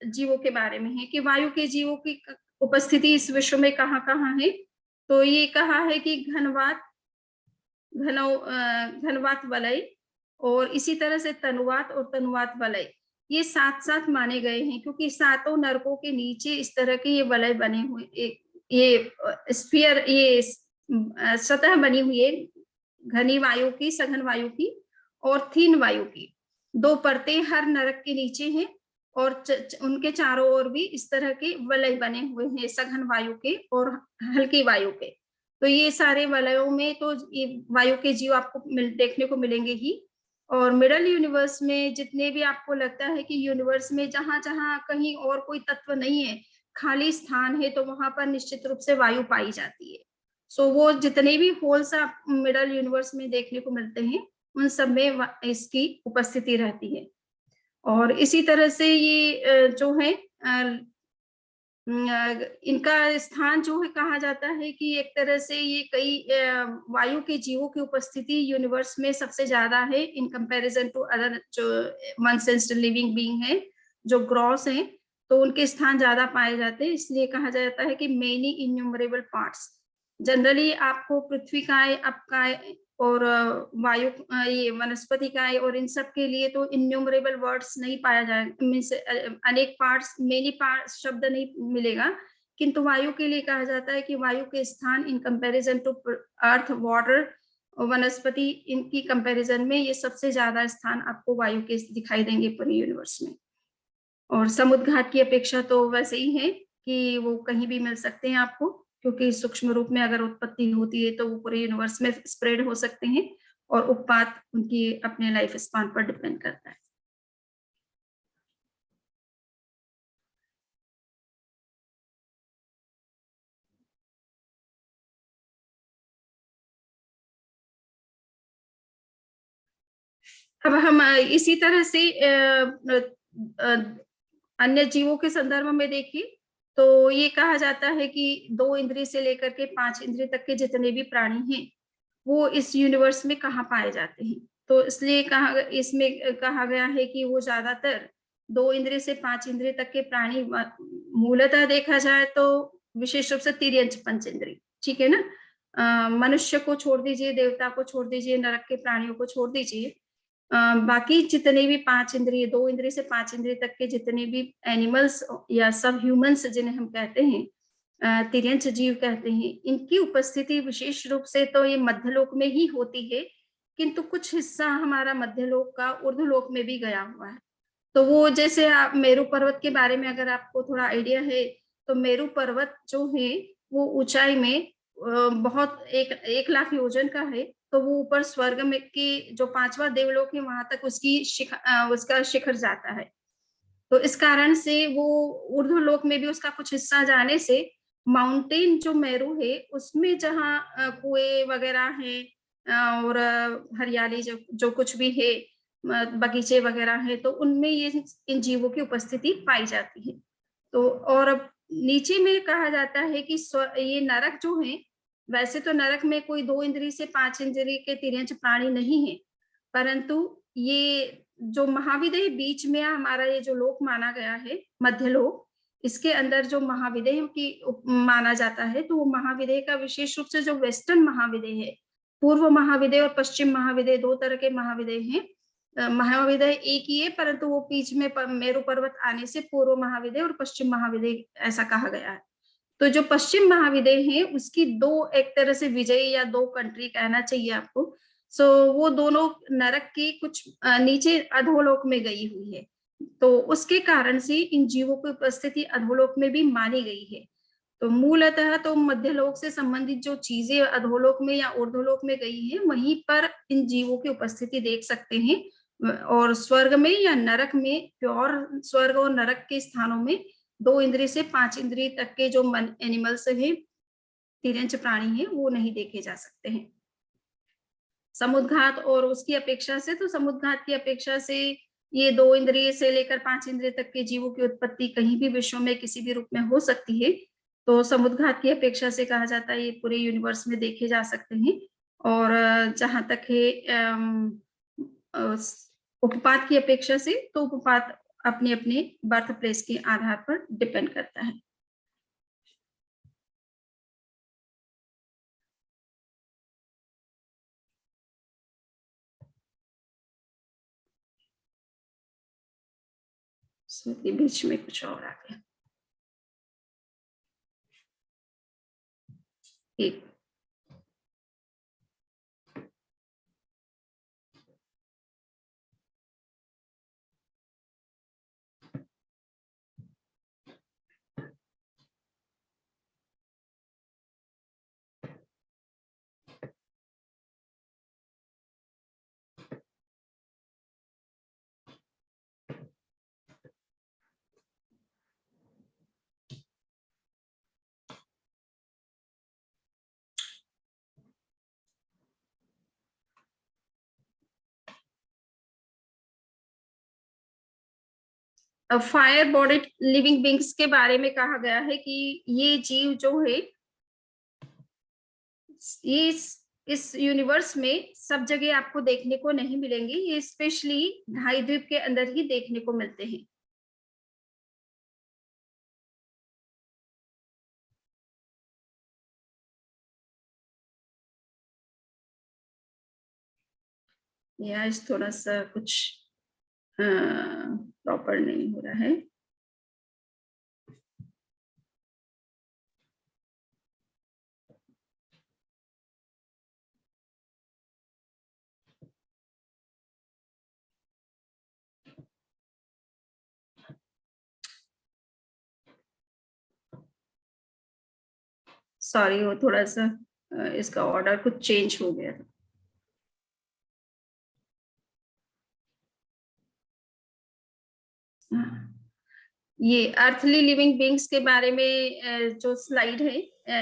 जीवों के बारे में है कि वायु के जीवों की उपस्थिति इस विश्व में कहाँ कहाँ है। तो ये कहा है कि घनवात वलय, और इसी तरह से तनुवात और तनुवात वलय, ये साथ साथ माने गए हैं, क्योंकि सातों नरकों के नीचे इस तरह के ये वलय बने हुए, ये स्फीयर, ये सतह बनी हुई है घनी वायु की, सघन वायु की और थीन वायु की। 2 परतें हर नरक के नीचे हैं और उनके चारों ओर भी इस तरह के वलय बने हुए हैं, सघन वायु के और हल्की वायु के। तो ये सारे वलयों में तो ये वायु के जीव आपको देखने को मिलेंगे ही। और मिडल यूनिवर्स में जितने भी आपको लगता है कि यूनिवर्स में जहां-जहां कहीं और कोई तत्व नहीं है, खाली स्थान है, तो वहां पर निश्चित रूप से वायु पाई जाती है। सो वो जितने भी होल्स आप मिडल यूनिवर्स में देखने को मिलते हैं, उन सब में इसकी उपस्थिति रहती है। और इसी तरह से ये जो है इनका स्थान जो है कहा जाता है कि एक तरह से ये कई वायु के जीवों की उपस्थिति यूनिवर्स में सबसे ज्यादा है इन कंपैरिजन टू अदर जो वन सेंस्ड लिविंग बीइंग है, जो ग्रॉस हैं, तो उनके स्थान ज्यादा पाए जाते हैं। इसलिए कहा जाता है कि मेनी इन्यूमरेबल पार्ट्स। जनरली आपको पृथ्वी काय, अपकाय और वायु ये वनस्पति काय और इन सब के लिए तो इन्यूमरेबल वर्ड्स नहीं पाया जाए, मीन्स अनेक पार्ट्स, मेनी पार्ट्स शब्द नहीं मिलेगा, किंतु वायु के लिए कहा जाता है कि वायु के स्थान in comparison to earth, water, वनस्पति, इनकी कंपैरिजन में ये सबसे ज्यादा स्थान आपको वायु के दिखाई देंगे पूरे यूनिवर्स में। और समुद्र घाट की अपेक्षा तो वैसे ही है कि वो कहीं भी मिल सकते हैं आपको, क्योंकि सूक्ष्म रूप में अगर उत्पत्ति होती है तो वो पूरे यूनिवर्स में स्प्रेड हो सकते हैं और उत्पाद उनकी अपने लाइफ स्पान पर डिपेंड करता है। अब हम इसी तरह से अन्य जीवों के संदर्भ में देखें तो ये कहा जाता है कि 2 इंद्रिय से लेकर के 5 इंद्रिय तक के जितने भी प्राणी हैं, वो इस यूनिवर्स में कहाँ पाए जाते हैं। तो इसलिए इसमें कहा गया है कि वो ज्यादातर 2 इंद्रिय से 5 इंद्रिय तक के प्राणी मूलतः देखा जाए तो विशेष रूप से तिर्यंच पंच इंद्रिय, ठीक है ना। मनुष्य को छोड़ दीजिए, देवता को छोड़ दीजिए, नरक के प्राणियों को छोड़ दीजिए, बाकी जितने भी 5 इंद्रिय, 2 इंद्रिय से 5 इंद्रिय तक के जितने भी एनिमल्स या सब ह्यूमंस जिन्हें हम कहते हैं, तिर्यंच जीव कहते हैं, इनकी उपस्थिति विशेष रूप से तो ये मध्यलोक में ही होती है, किंतु कुछ हिस्सा हमारा मध्यलोक का ऊर्ध्वलोक में भी गया हुआ है। तो वो जैसे आप मेरू पर्वत के बारे में अगर आपको थोड़ा आइडिया है, तो मेरू पर्वत जो है वो ऊंचाई में बहुत 1 लाख योजन का है। तो वो ऊपर स्वर्ग में की जो 5वां देवलोक है वहां तक उसका शिखर जाता है। तो इस कारण से वो ऊर्ध्वलोक में भी उसका कुछ हिस्सा जाने से माउंटेन जो मेरू है उसमें जहाँ कुएं वगैरह है और हरियाली जो कुछ भी है, बगीचे वगैरह है, तो उनमें ये इन जीवों की उपस्थिति पाई जाती है। तो और अब नीचे में कहा जाता है कि ये नरक जो है, वैसे तो नरक में कोई 2 इंद्रिय से 5 इंद्रिय के तिर्यंच प्राणी नहीं है, परंतु ये जो महाविदेह बीच में हमारा ये जो लोक माना गया है, मध्यलोक, इसके अंदर जो महाविदेह की माना जाता है, तो वो महाविदेह का विशेष रूप से जो वेस्टर्न महाविदेह है, पूर्व महाविदेह और पश्चिम महाविदेह 2 तरह के महाविदेह हैं। महाविदेह एक ही है, परंतु वो बीच में मेरू पर्वत आने से पूर्व महाविदेह और पश्चिम महाविदेह ऐसा कहा गया है। तो जो पश्चिम महाविदेह है उसकी 2 एक तरह से विजय या 2 कंट्री कहना चाहिए आपको। सो वो दोनों नरक की कुछ नीचे अधोलोक में गई हुई है, तो उसके कारण से इन जीवों की उपस्थिति अधोलोक में भी मानी गई है। तो मूलतः तो मध्यलोक से संबंधित जो चीजें अधोलोक में या ऊर्ध्वलोक में गई हैं, वहीं पर इन जीवों की उपस्थिति देख सकते हैं। और स्वर्ग में या नरक में, प्योर स्वर्ग और नरक के स्थानों में 2 इंद्रिय से 5 इंद्रिय तक के जो एनिमल्स हैं, तिर्यंच प्राणी हैं, वो नहीं देखे जा सकते हैं। समुद्घात और उसकी अपेक्षा से, तो समुद्घात की अपेक्षा से ये 2 इंद्रिय से लेकर 5 इंद्रिय तक के जीवों की उत्पत्ति कहीं भी विश्व में किसी भी रूप में हो सकती है। तो समुद्घात की अपेक्षा से कहा जाता है ये पूरे यूनिवर्स में देखे जा सकते हैं। और जहां तक है उपपात की अपेक्षा से, तो उपपात अपने अपने बर्थ प्लेस के आधार पर डिपेंड करता है। बीच में कुछ और आ गया। एक फायर बॉडी लिविंग बींग्स के बारे में कहा गया है कि ये जीव जो है ये इस यूनिवर्स में सब जगह आपको देखने को नहीं मिलेंगे, ये स्पेशली ढाई द्वीप के अंदर ही देखने को मिलते हैं। या इस थोड़ा सा कुछ प्रॉपर नहीं हो रहा है। सॉरी, वो थोड़ा सा इसका ऑर्डर कुछ चेंज हो गया था। ये अर्थली लिविंग बींग्स के बारे में जो स्लाइड है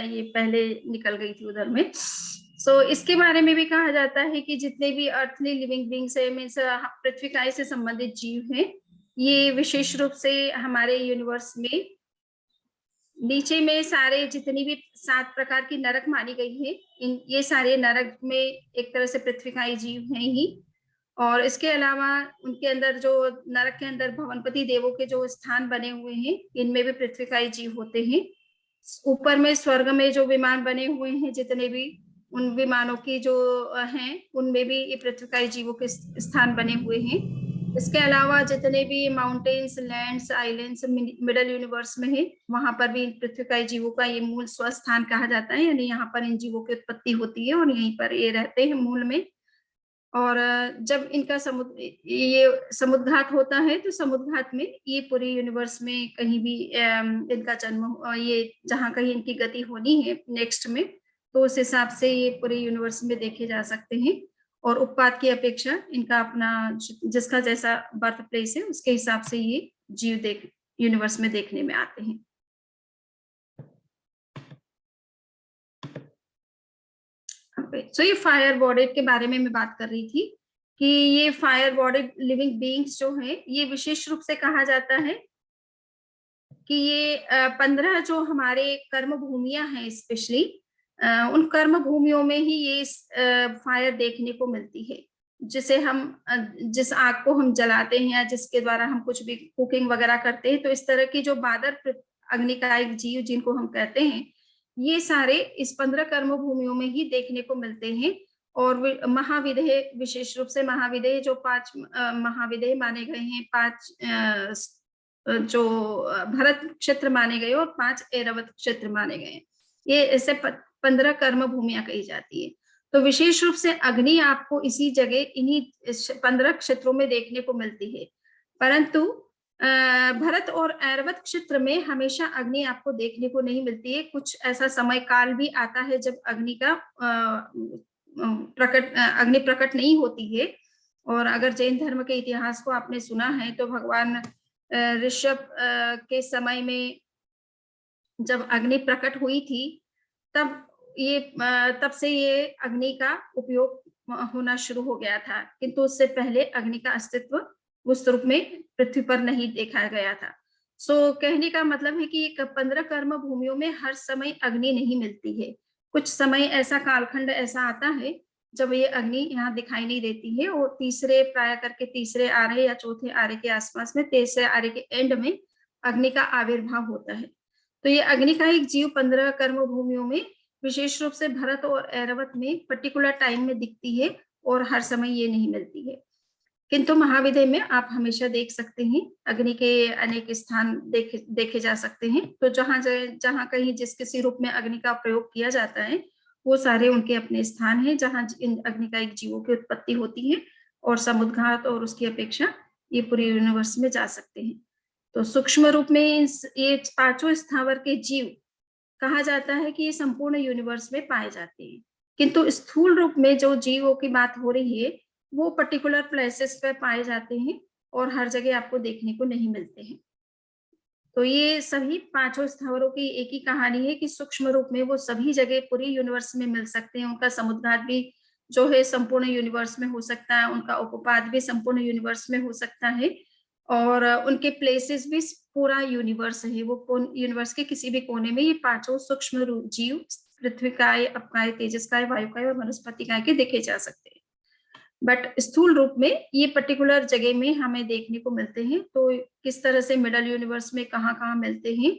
ये पहले निकल गई थी उधर में। सो इसके बारे में भी कहा जाता है कि जितने भी अर्थली लिविंग बींग्स है, मीन्स पृथ्वी काय से संबंधित जीव हैं, ये विशेष रूप से हमारे यूनिवर्स में नीचे में सारे जितनी भी 7 प्रकार की नरक मानी गई है, ये सारे नरक में एक तरह से पृथ्वीकाई जीव हैं ही। और इसके अलावा उनके अंदर जो नरक के अंदर भवनपति देवों के जो स्थान बने हुए हैं, इनमें भी पृथ्वीकाई जीव होते हैं। ऊपर में स्वर्ग में जो विमान बने हुए हैं, जितने भी उन विमानों की जो हैं, उनमें भी ये पृथ्वीकाई जीवों के स्थान बने हुए हैं। इसके अलावा जितने भी mountains, lands, islands middle universe में है, वहां पर भी पृथ्वीकाई जीवों का ये मूल स्वस्थान कहा जाता है, यानी यहाँ पर इन जीवों की उत्पत्ति होती है और यहीं पर ये रहते हैं मूल में। और जब इनका ये समुद्घात होता है, तो समुद्घात में ये पूरे यूनिवर्स में कहीं भी इनका जन्म, ये जहाँ कहीं इनकी गति होनी है नेक्स्ट में, तो उस हिसाब से ये पूरे यूनिवर्स में देखे जा सकते हैं। और उत्पाद की अपेक्षा इनका अपना जिसका जैसा बर्थ प्लेस है, उसके हिसाब से ये जीव यूनिवर्स में देखने में आते हैं। सो ये फायर बॉडी के बारे में मैं बात कर रही थी कि ये फायर बॉडी लिविंग बीइंग्स जो है, ये विशेष रूप से कहा जाता है कि ये 15 जो हमारे कर्म भूमियां हैं, स्पेशली उन कर्म भूमियों में ही ये फायर देखने को मिलती है। जिसे हम जिस आग को हम जलाते हैं या जिसके द्वारा हम कुछ भी कुकिंग वगैरह करते हैं, तो इस तरह की जो बादर अग्निकायक जीव जिनको हम कहते हैं, ये सारे इस 15 कर्म भूमियों में ही देखने को मिलते हैं। और महाविदेह, विशेष रूप से महाविदेह जो 5 महाविदेह माने गए हैं, 5 जो भरत क्षेत्र माने गए और 5 ऐरावत क्षेत्र माने गए, ये ऐसे 15 कर्म भूमियां कही जाती है। तो विशेष रूप से अग्नि आपको इसी जगह इन्हीं 15 क्षेत्रों में देखने को मिलती है। परंतु भरत और ऐरावत क्षेत्र में हमेशा अग्नि आपको देखने को नहीं मिलती है। कुछ ऐसा समय काल भी आता है जब अग्नि का अग्नि प्रकट नहीं होती है। और अगर जैन धर्म के इतिहास को आपने सुना है, तो भगवान ऋषभ के समय में जब अग्नि प्रकट हुई थी, तब से ये अग्नि का उपयोग होना शुरू हो गया था, किंतु उससे पहले अग्नि का अस्तित्व उस रूप में पृथ्वी पर नहीं देखा गया था। सो कहने का मतलब है कि 15 कर्म भूमियों में हर समय अग्नि नहीं मिलती है। कुछ समय ऐसा कालखंड ऐसा आता है जब ये अग्नि यहाँ दिखाई नहीं देती है, और प्राय करके तीसरे आरे या चौथे आरे के आसपास में, तीसरे आरे के एंड में अग्नि का आविर्भाव होता है। तो ये अग्नि का एक जीव 15 कर्म भूमियों में विशेष रूप से भरत और ऐरावत में पर्टिकुलर टाइम में दिखती है, और हर समय ये नहीं मिलती है। किंतु महाविदेह में आप हमेशा देख सकते हैं, अग्नि के अनेक स्थान देखे जा सकते हैं। तो जहां कहीं जिस किसी रूप में अग्नि का प्रयोग किया जाता है, वो सारे उनके अपने स्थान हैं जहां इन अग्नि का एक जीवों की उत्पत्ति होती है, और समुद्घात और उसकी अपेक्षा ये पूरे यूनिवर्स में जा सकते हैं। तो सूक्ष्म रूप में ये 5 स्थावर के जीव कहा जाता है कि ये संपूर्ण यूनिवर्स में पाए जाते हैं। किंतु स्थूल रूप में जो जीवों की बात हो रही है, वो पर्टिकुलर प्लेसेस पर पाए जाते हैं और हर जगह आपको देखने को नहीं मिलते हैं। तो ये सभी 5 स्थावरों की एक ही कहानी है कि सूक्ष्म रूप में वो सभी जगह पूरी यूनिवर्स में मिल सकते हैं। उनका समुद्घात भी जो है संपूर्ण यूनिवर्स में हो सकता है, उनका उपपाद भी संपूर्ण यूनिवर्स में हो सकता है। और उनके प्लेसेस भी पूरा यूनिवर्स है, वो यूनिवर्स के किसी भी कोने में ये पांचों सूक्ष्म जीव पृथ्वी काय, अपकाय, तेजस काय, वायु काय और वनस्पति काय के देखे जा सकते हैं। बट स्थूल रूप में ये पर्टिकुलर जगह में हमें देखने को मिलते हैं। तो किस तरह से मिडल यूनिवर्स में कहाँ-कहाँ मिलते हैं,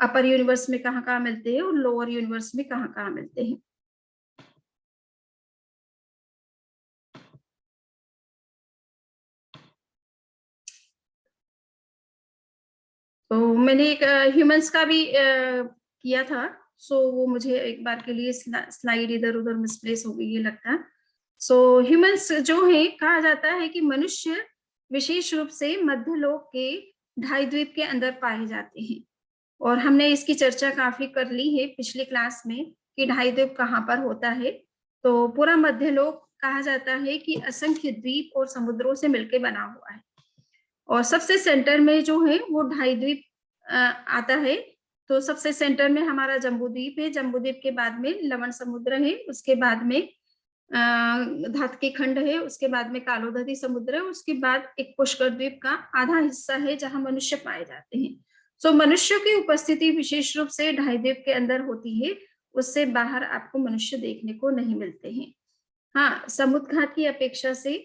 अपर यूनिवर्स में कहाँ-कहाँ मिलते हैं और लोअर यूनिवर्स में कहाँ-कहाँ मिलते हैं। तो मैंने एक ह्यूमंस का भी किया था, सो वो मुझे एक बार के लिए स्लाइड इधर-उधर मिसप्लेस हो गई ये लगता है। सो ह्यूमंस जो है, कहा जाता है कि मनुष्य विशेष रूप से मध्यलोक के ढाई द्वीप के अंदर पाए जाते हैं। और हमने इसकी चर्चा काफी कर ली है पिछली क्लास में कि ढाई द्वीप कहाँ पर होता है। तो पूरा मध्यलोक कहा जाता है कि असंख्य द्वीप और समुद्रों से मिलकर बना हुआ है। और सबसे सेंटर में जो है वो ढाई द्वीप आता है। तो सबसे सेंटर में हमारा जम्बू द्वीप है, जम्बू द्वीप के बाद में लवण समुद्र है, उसके बाद में धातकी खंड है, उसके बाद में कालोदधी समुद्र है, उसके बाद एक पुष्कर द्वीप का आधा हिस्सा है जहां मनुष्य पाए जाते हैं। सो मनुष्यों की उपस्थिति विशेष रूप से ढाई द्वीप के अंदर होती है, उससे बाहर आपको मनुष्य देखने को नहीं मिलते हैं। हाँ, समुद्र घाट की अपेक्षा से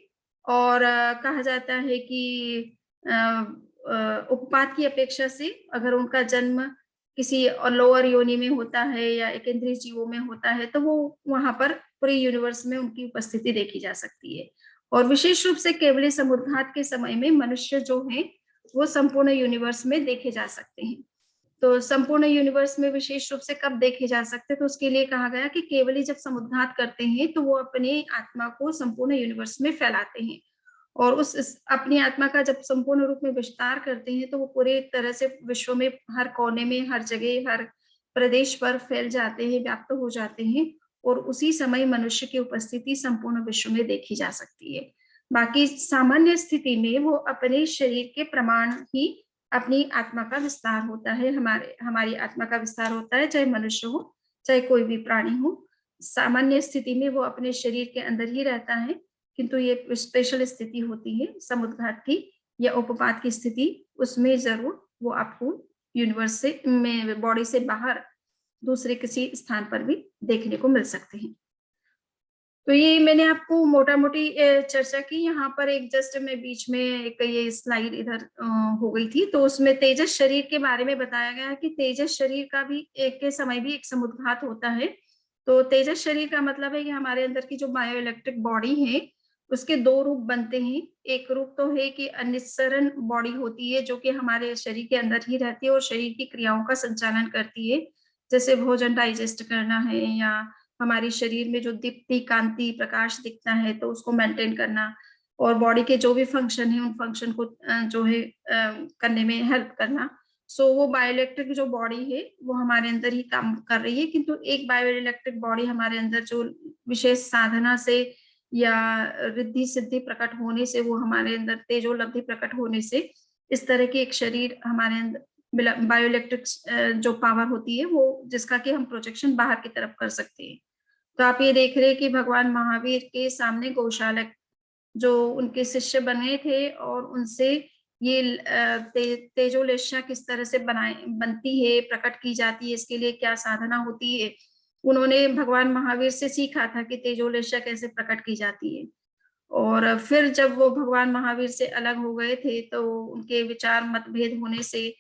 और कहा जाता है कि उपपात की अपेक्षा से अगर उनका जन्म किसी लोअर योनि में होता है या एकेंद्रीय जीवों में होता है, तो वो वहां पर पूरे यूनिवर्स में उनकी उपस्थिति देखी जा सकती है। और विशेष रूप से केवल समुद्र घाट के समय में मनुष्य जो है वो संपूर्ण यूनिवर्स में देखे जा सकते हैं। तो संपूर्ण यूनिवर्स में विशेष रूप से कब देखे जा सकते हैं, तो उसके लिए कहा गया कि केवल जब समुद्घात करते हैं तो वो अपनी आत्मा को संपूर्ण यूनिवर्स में फैलाते हैं। और अपनी आत्मा का जब संपूर्ण रूप में विस्तार करते हैं तो वो पूरे तरह से विश्व में हर कोने में, हर जगह, हर प्रदेश पर फैल जाते हैं, व्याप्त हो जाते हैं। और उसी समय मनुष्य की उपस्थिति संपूर्ण विश्व में देखी जा सकती है। बाकी सामान्य स्थिति में वो अपने शरीर के प्रमाण ही अपनी आत्मा का विस्तार होता है, हमारी आत्मा का विस्तार होता है, चाहे मनुष्य हो, चाहे कोई भी प्राणी हो। सामान्य स्थिति में वो अपने शरीर के अंदर ही रहता है, किंतु ये स्पेशल स्थिति होती है समुद्र घाट की या उपपात की स्थिति, उसमें जरूर वो आपको यूनिवर्स से में बॉडी से बाहर दूसरे किसी स्थान पर भी देखने को मिल सकते हैं। तो ये मैंने आपको मोटा मोटी चर्चा की। यहाँ पर एक जस्ट मैं बीच में एक ये स्लाइड इधर हो गई थी, तो उसमें तेजस शरीर के बारे में बताया गया है कि तेजस शरीर का भी एक के समय भी एक समुद्घात होता है। तो तेजस शरीर का मतलब है कि हमारे अंदर की जो बायो इलेक्ट्रिक बॉडी है उसके दो रूप बनते हैं। एक रूप तो है कि अनिस्सरण बॉडी होती है जो कि हमारे शरीर के अंदर ही रहती है और शरीर की क्रियाओं का संचालन करती है, जैसे भोजन डाइजेस्ट करना है या हमारी शरीर में जो दीप्ति कांति प्रकाश दिखता है तो उसको मेंटेन करना और बॉडी के जो भी फंक्शन है उन फंक्शन को जो है करने में हेल्प करना। सो वो बायोइलेक्ट्रिक जो बॉडी है वो हमारे अंदर ही काम कर रही है, किंतु एक बायोइलेक्ट्रिक बॉडी हमारे अंदर जो विशेष साधना से या रिद्धि सिद्धि प्रकट होने से, वो हमारे अंदर तेजोलब्धि प्रकट होने से इस तरह की एक शरीर हमारे अंदर बायोइलेक्ट्रिक जो पावर होती है वो जिसका कि हम प्रोजेक्शन बाहर की तरफ कर सकते हैं। तो आप ये देख रहे हैं कि भगवान महावीर के सामने गौशालक जो उनके शिष्य बने थे और उनसे ये तेजोलेशा किस तरह से बनती है, प्रकट की जाती है, इसके लिए क्या साधना होती है, उन्होंने भगवान महावीर से सीखा था कि तेजोलेशा कैसे प्रकट की जाती है। और फिर जब वो भगवान महावीर से अलग हो गए थे तो उनके विचार मतभेद होने से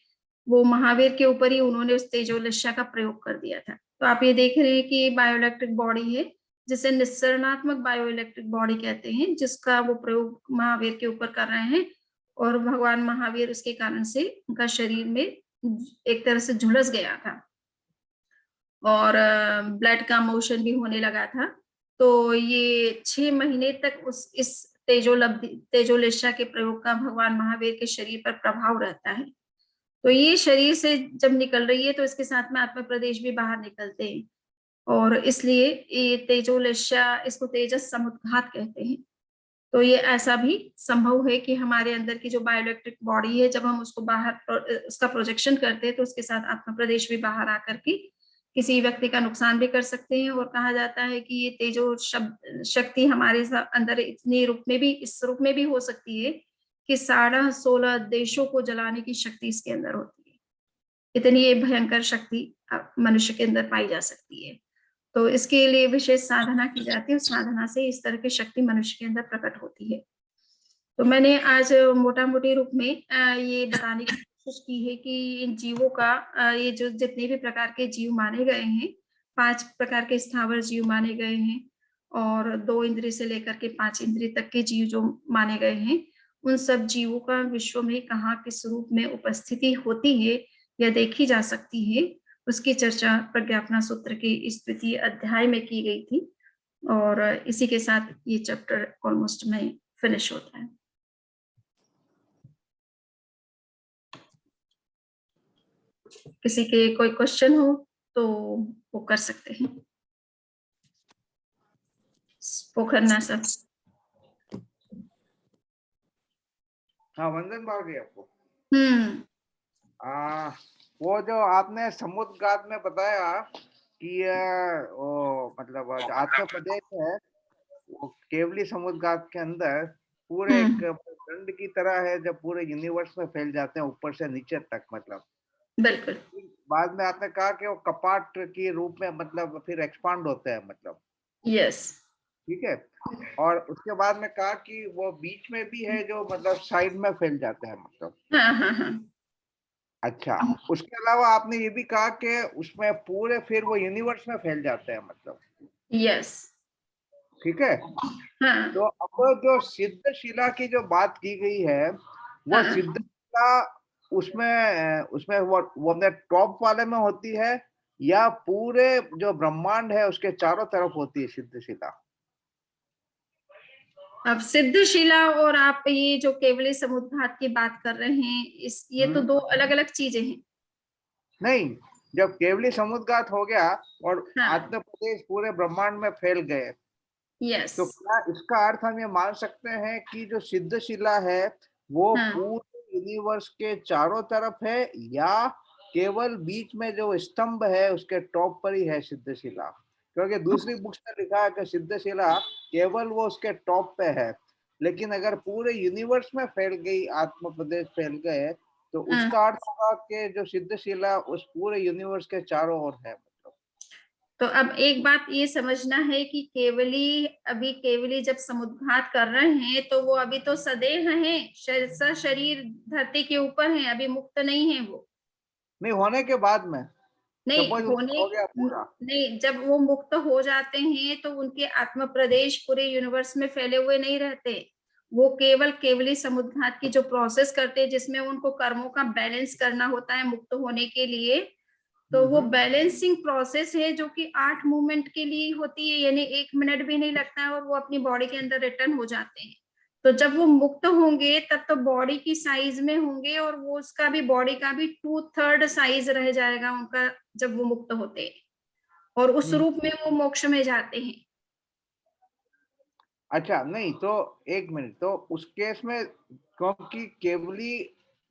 वो महावीर के ऊपर ही उन्होंने उस तेजोलेशा का प्रयोग कर दिया था। तो आप ये देख रहे हैं कि बायोइलेक्ट्रिक बॉडी है जिसे निस्सरणात्मक बायोइलेक्ट्रिक बॉडी कहते हैं, जिसका वो प्रयोग महावीर के ऊपर कर रहे हैं। और भगवान महावीर उसके कारण से उनका शरीर में एक तरह से झुलस गया था और ब्लड का मोशन भी होने लगा था। तो ये 6 महीने तक इस तेजोलेशा के प्रयोग का भगवान महावीर के शरीर पर प्रभाव रहता है। तो ये शरीर से जब निकल रही है तो इसके साथ में आत्मा प्रदेश भी बाहर निकलते हैं और इसलिए ये तेजोलेशा, इसको तेजस समुद्घात कहते हैं। तो ये ऐसा भी संभव है कि हमारे अंदर की जो बायोइलेक्ट्रिक बॉडी है जब हम उसको बाहर उसका प्रोजेक्शन करते हैं तो उसके साथ आत्मा प्रदेश भी बाहर आकर के किसी व्यक्ति का नुकसान भी कर सकते हैं। और कहा जाता है कि ये तेजो शक्ति हमारे अंदर इतने रूप में भी, इस रूप में भी हो सकती है कि 16.5 देशों को जलाने की शक्ति इसके अंदर होती है। इतनी ये भयंकर शक्ति मनुष्य के अंदर पाई जा सकती है। तो इसके लिए विशेष साधना की जाती है, उस साधना से इस तरह की शक्ति मनुष्य के अंदर प्रकट होती है। तो मैंने आज मोटा-मोटी रूप में ये बताने की कोशिश की है कि इन जीवों का ये जो जितने भी प्रकार के जीव माने गए हैं, 5 प्रकार के स्थावर जीव माने गए हैं और 2 इंद्रिय से लेकर के 5 इंद्रिय तक के जीव जो माने गए हैं, उन सब जीवों का विश्व में कहाँ किस रूप में उपस्थिति होती है या देखी जा सकती है, उसकी चर्चा प्रज्ञापना सूत्र के इस द्वितीय अध्याय में की गई थी और इसी के साथ ये चैप्टर ऑलमोस्ट में फिनिश होता है। किसी के कोई क्वेश्चन हो तो वो कर सकते हैं। स्पोकन ना सब। हाँ, वंदन भाभी आपको। हम्म। वो जो आपने समुद्र घाट में बताया कि वो मतलब आत्म प्रदेश है, वो केवली समुद्र घाट के अंदर पूरे एक दंड की तरह है जब पूरे यूनिवर्स में फैल जाते हैं ऊपर से नीचे तक। मतलब बिल्कुल। बाद में आपने कहा कि वो कपाट के रूप में मतलब फिर एक्सपांड होते हैं, मतलब यस। ठीक है। और उसके बाद में कहा कि वो बीच में भी है जो मतलब साइड में फैल जाते हैं, मतलब। हाँ हाँ हाँ। अच्छा, उसके अलावा आपने ये भी कहा कि उसमें पूरे फिर वो यूनिवर्स में फैल जाते हैं, मतलब। यस। ठीक है। हाँ तो अब जो सिद्ध शिला की जो बात की गई है, वो हाँ। सिद्ध शिला उसमें वो अपने टॉप वाले में होती है या पूरे जो ब्रह्मांड है उसके चारों तरफ होती है सिद्ध शिला? अब सिद्धशिला और आप ये जो केवली समुद्र घाट की बात कर रहे हैं, ये तो 2 अलग-अलग चीजें हैं। नहीं, जब केवली समुद्र घाट हो गया और हाँ। आत्म प्रदेश पूरे ब्रह्मांड में फैल गए, यस। तो क्या इसका अर्थ हम ये मान सकते हैं कि जो सिद्ध शिला है वो हाँ। पूरे यूनिवर्स के चारों तरफ है या केवल बीच में जो स्तंभ है उसके टॉप पर ही है सिद्ध शिला? क्योंकि दूसरी बुक्स में लिखा है कि सिद्ध शिला केवल वो उसके टॉप पे है, लेकिन अगर पूरे यूनिवर्स में फैल गई, आत्म प्रदेश फैल गए, तो उसका अर्थ होगा कि जो सिद्ध शिला उस पूरे यूनिवर्स के चारों ओर है, मतलब। तो अब एक बात ये समझना है कि केवली जब समुद्घात कर रहे हैं तो वो अभी तो सदेह हैं, शरीर धरती के ऊपर है, अभी मुक्त नहीं है वो। नहीं, होने के बाद में नहीं सपोज होने हो गया पूरा। नहीं, जब वो मुक्त हो जाते हैं तो उनके आत्म प्रदेश पूरे यूनिवर्स में फैले हुए नहीं रहते। वो केवली समुद्घात की जो प्रोसेस करते हैं जिसमें उनको कर्मों का बैलेंस करना होता है मुक्त होने के लिए, तो वो बैलेंसिंग प्रोसेस है जो कि 8 मूवमेंट के लिए होती है, यानी 1 मिनट भी नहीं लगता है और वो अपनी बॉडी के अंदर रिटर्न हो जाते हैं। तो जब वो मुक्त होंगे तब तो बॉडी की साइज में होंगे और वो उसका भी बॉडी का भी 2/3 साइज रह जाएगा उनका जब वो मुक्त होते हैं और उस रूप में वो मोक्ष में जाते हैं। अच्छा, नहीं तो एक मिनट, तो उस केस में क्योंकि केवली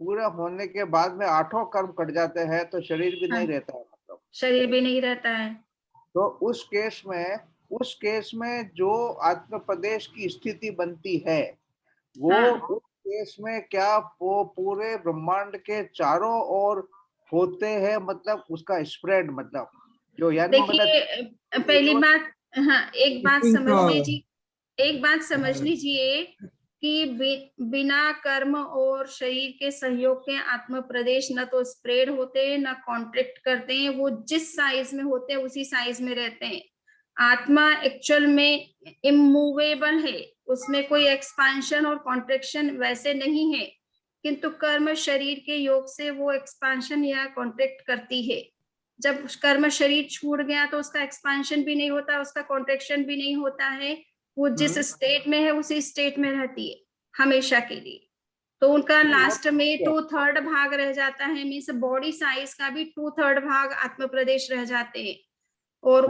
पूरा होने के बाद में 8 कर्म कट जाते हैं तो शरीर भी नहीं रहता है, मतलब। शरीर भी नहीं रहता है। तो उस केस में जो आत्म प्रदेश की स्थिति बनती है वो उस केस में क्या वो पूरे ब्रह्मांड के चारों ओर होते हैं, मतलब उसका स्प्रेड, मतलब जो यानी देखिए, पहली बात, हाँ, एक बात समझ लीजिए कि बिना कर्म और शरीर के सहयोग के आत्म प्रदेश न तो स्प्रेड होते हैं न कॉन्ट्रैक्ट करते हैं, वो जिस साइज में होते हैं उसी साइज में रहते हैं। आत्मा एक्चुअल में इमूवेबल है, उसमें कोई एक्सपांशन और कॉन्ट्रैक्शन वैसे नहीं है, किंतु कर्म शरीर के योग से वो एक्सपांशन या कॉन्ट्रैक्ट करती है। जब कर्म शरीर छूट गया तो उसका एक्सपांशन भी नहीं होता, उसका कॉन्ट्रैक्शन भी नहीं होता है, वो जिस स्टेट में है उसी स्टेट में रहती है हमेशा के लिए। तो उनका लास्ट में 2/3 भाग रह जाता है, मीन्स बॉडी साइज का भी 2/3 भाग आत्म प्रदेश रह जाते हैं और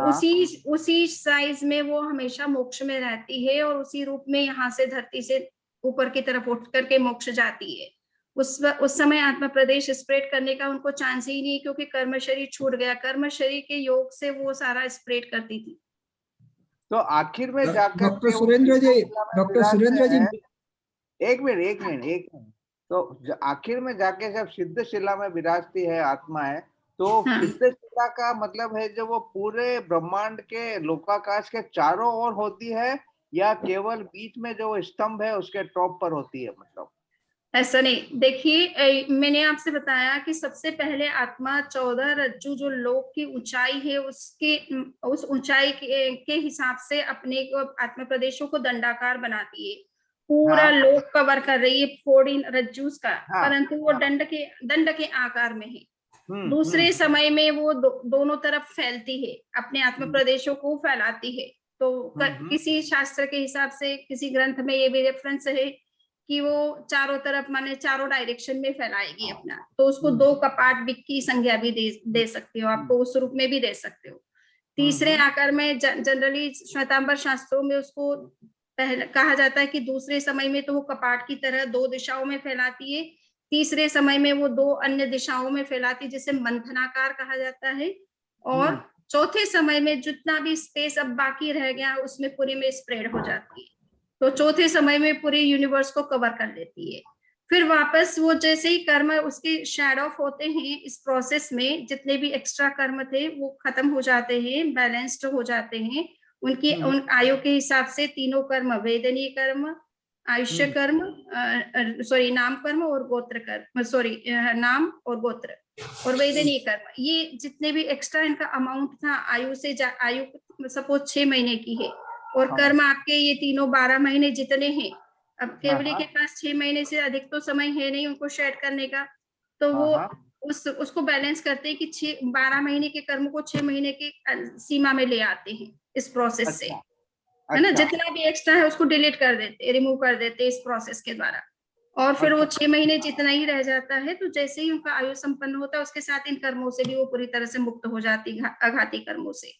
उसी साइज में वो हमेशा मोक्ष में रहती है और उसी रूप में यहाँ से धरती से ऊपर की तरफ उठ करके मोक्ष जाती है। उस समय आत्मा प्रदेश स्प्रेड करने का उनको चांस ही नहीं, क्योंकि कर्म शरीर छूट गया, कर्म शरीर के योग से वो सारा स्प्रेड करती थी। तो आखिर में जाकर डॉक्टर सुरेंद्र जी एक मिनट। तो आखिर में जाके जब सिद्ध शिला में विराजती है आत्मा है, तो हाँ। सिद्ध शिला का मतलब है जो वो पूरे ब्रह्मांड के लोकाकाश के चारों ओर होती है, या केवल बीच में जो स्तंभ है उसके टॉप पर होती है? मतलब ऐसा नहीं, देखिए मैंने आपसे बताया कि सबसे पहले आत्मा 14 रज्जु जो लोक की ऊंचाई है उसके उस ऊंचाई के हिसाब से अपने को आत्मा प्रदेशों को दंडाकार बनाती है, पूरा हाँ लोक कवर कर रही है 14 रज्जुस का, हाँ परंतु वो हाँ। दंड के आकार में है। हम्म। दूसरे समय में वो दोनों तरफ फैलती है, अपने आत्म हम्म प्रदेशों को फैलाती है। तो हम्म किसी शास्त्र के हिसाब से किसी ग्रंथ में ये भी रेफरेंस है कि वो चारों तरफ माने चारों डायरेक्शन में फैलाएगी अपना, तो उसको हम्म दो कपाट की संज्ञा भी दे सकते हो, हम्म आपको उस रूप में भी दे सकते हो। तीसरे हम्म आकार में जनरली श्वेतांबर शास्त्रों में उसको पहले कहा जाता है कि दूसरे समय में तो वो कपाट की तरह दो दिशाओं में फैलाती है, तीसरे समय में वो दो अन्य दिशाओं में फैलाती है जिसे मंथनाकार कहा जाता है, और चौथे समय में जितना भी स्पेस अब बाकी रह गया उसमें पूरी में स्प्रेड हो जाती है, तो चौथे समय में पूरे यूनिवर्स को कवर कर लेती है। फिर वापस वो जैसे ही कर्म उसके शेड ऑफ होते हैं, इस प्रोसेस में जितने भी एक्स्ट्रा कर्म थे वो खत्म हो जाते हैं, बैलेंस्ड हो जाते हैं, उनकी उन आयु के हिसाब से तीनों कर्म, वेदनीय कर्म, आयुष्य कर्म, सॉरी नाम कर्म और गोत्र कर्म, सॉरी नाम और गोत्र और वेदनीय कर्म, ये जितने भी एक्स्ट्रा इनका अमाउंट था आयु से आयु सपोज 6 महीने की है और कर्म आपके ये तीनों 12 महीने जितने हैं, अब केवली के पास 6 महीने से अधिक तो समय है नहीं उनको शेड करने का, तो वो उसको बैलेंस करते हैं कि 12 महीने के कर्म को 6 महीने की सीमा में ले आते हैं इस प्रोसेस से, है ना, जितना भी एक्स्ट्रा है उसको डिलीट कर देते, रिमूव कर देते इस प्रोसेस के द्वारा, और फिर वो 6 महीने जितना ही रह जाता है, तो जैसे ही उनका आयु संपन्न होता है उसके साथ इन कर्मों से भी वो पूरी तरह से मुक्त हो जाती आघाती कर्मों से,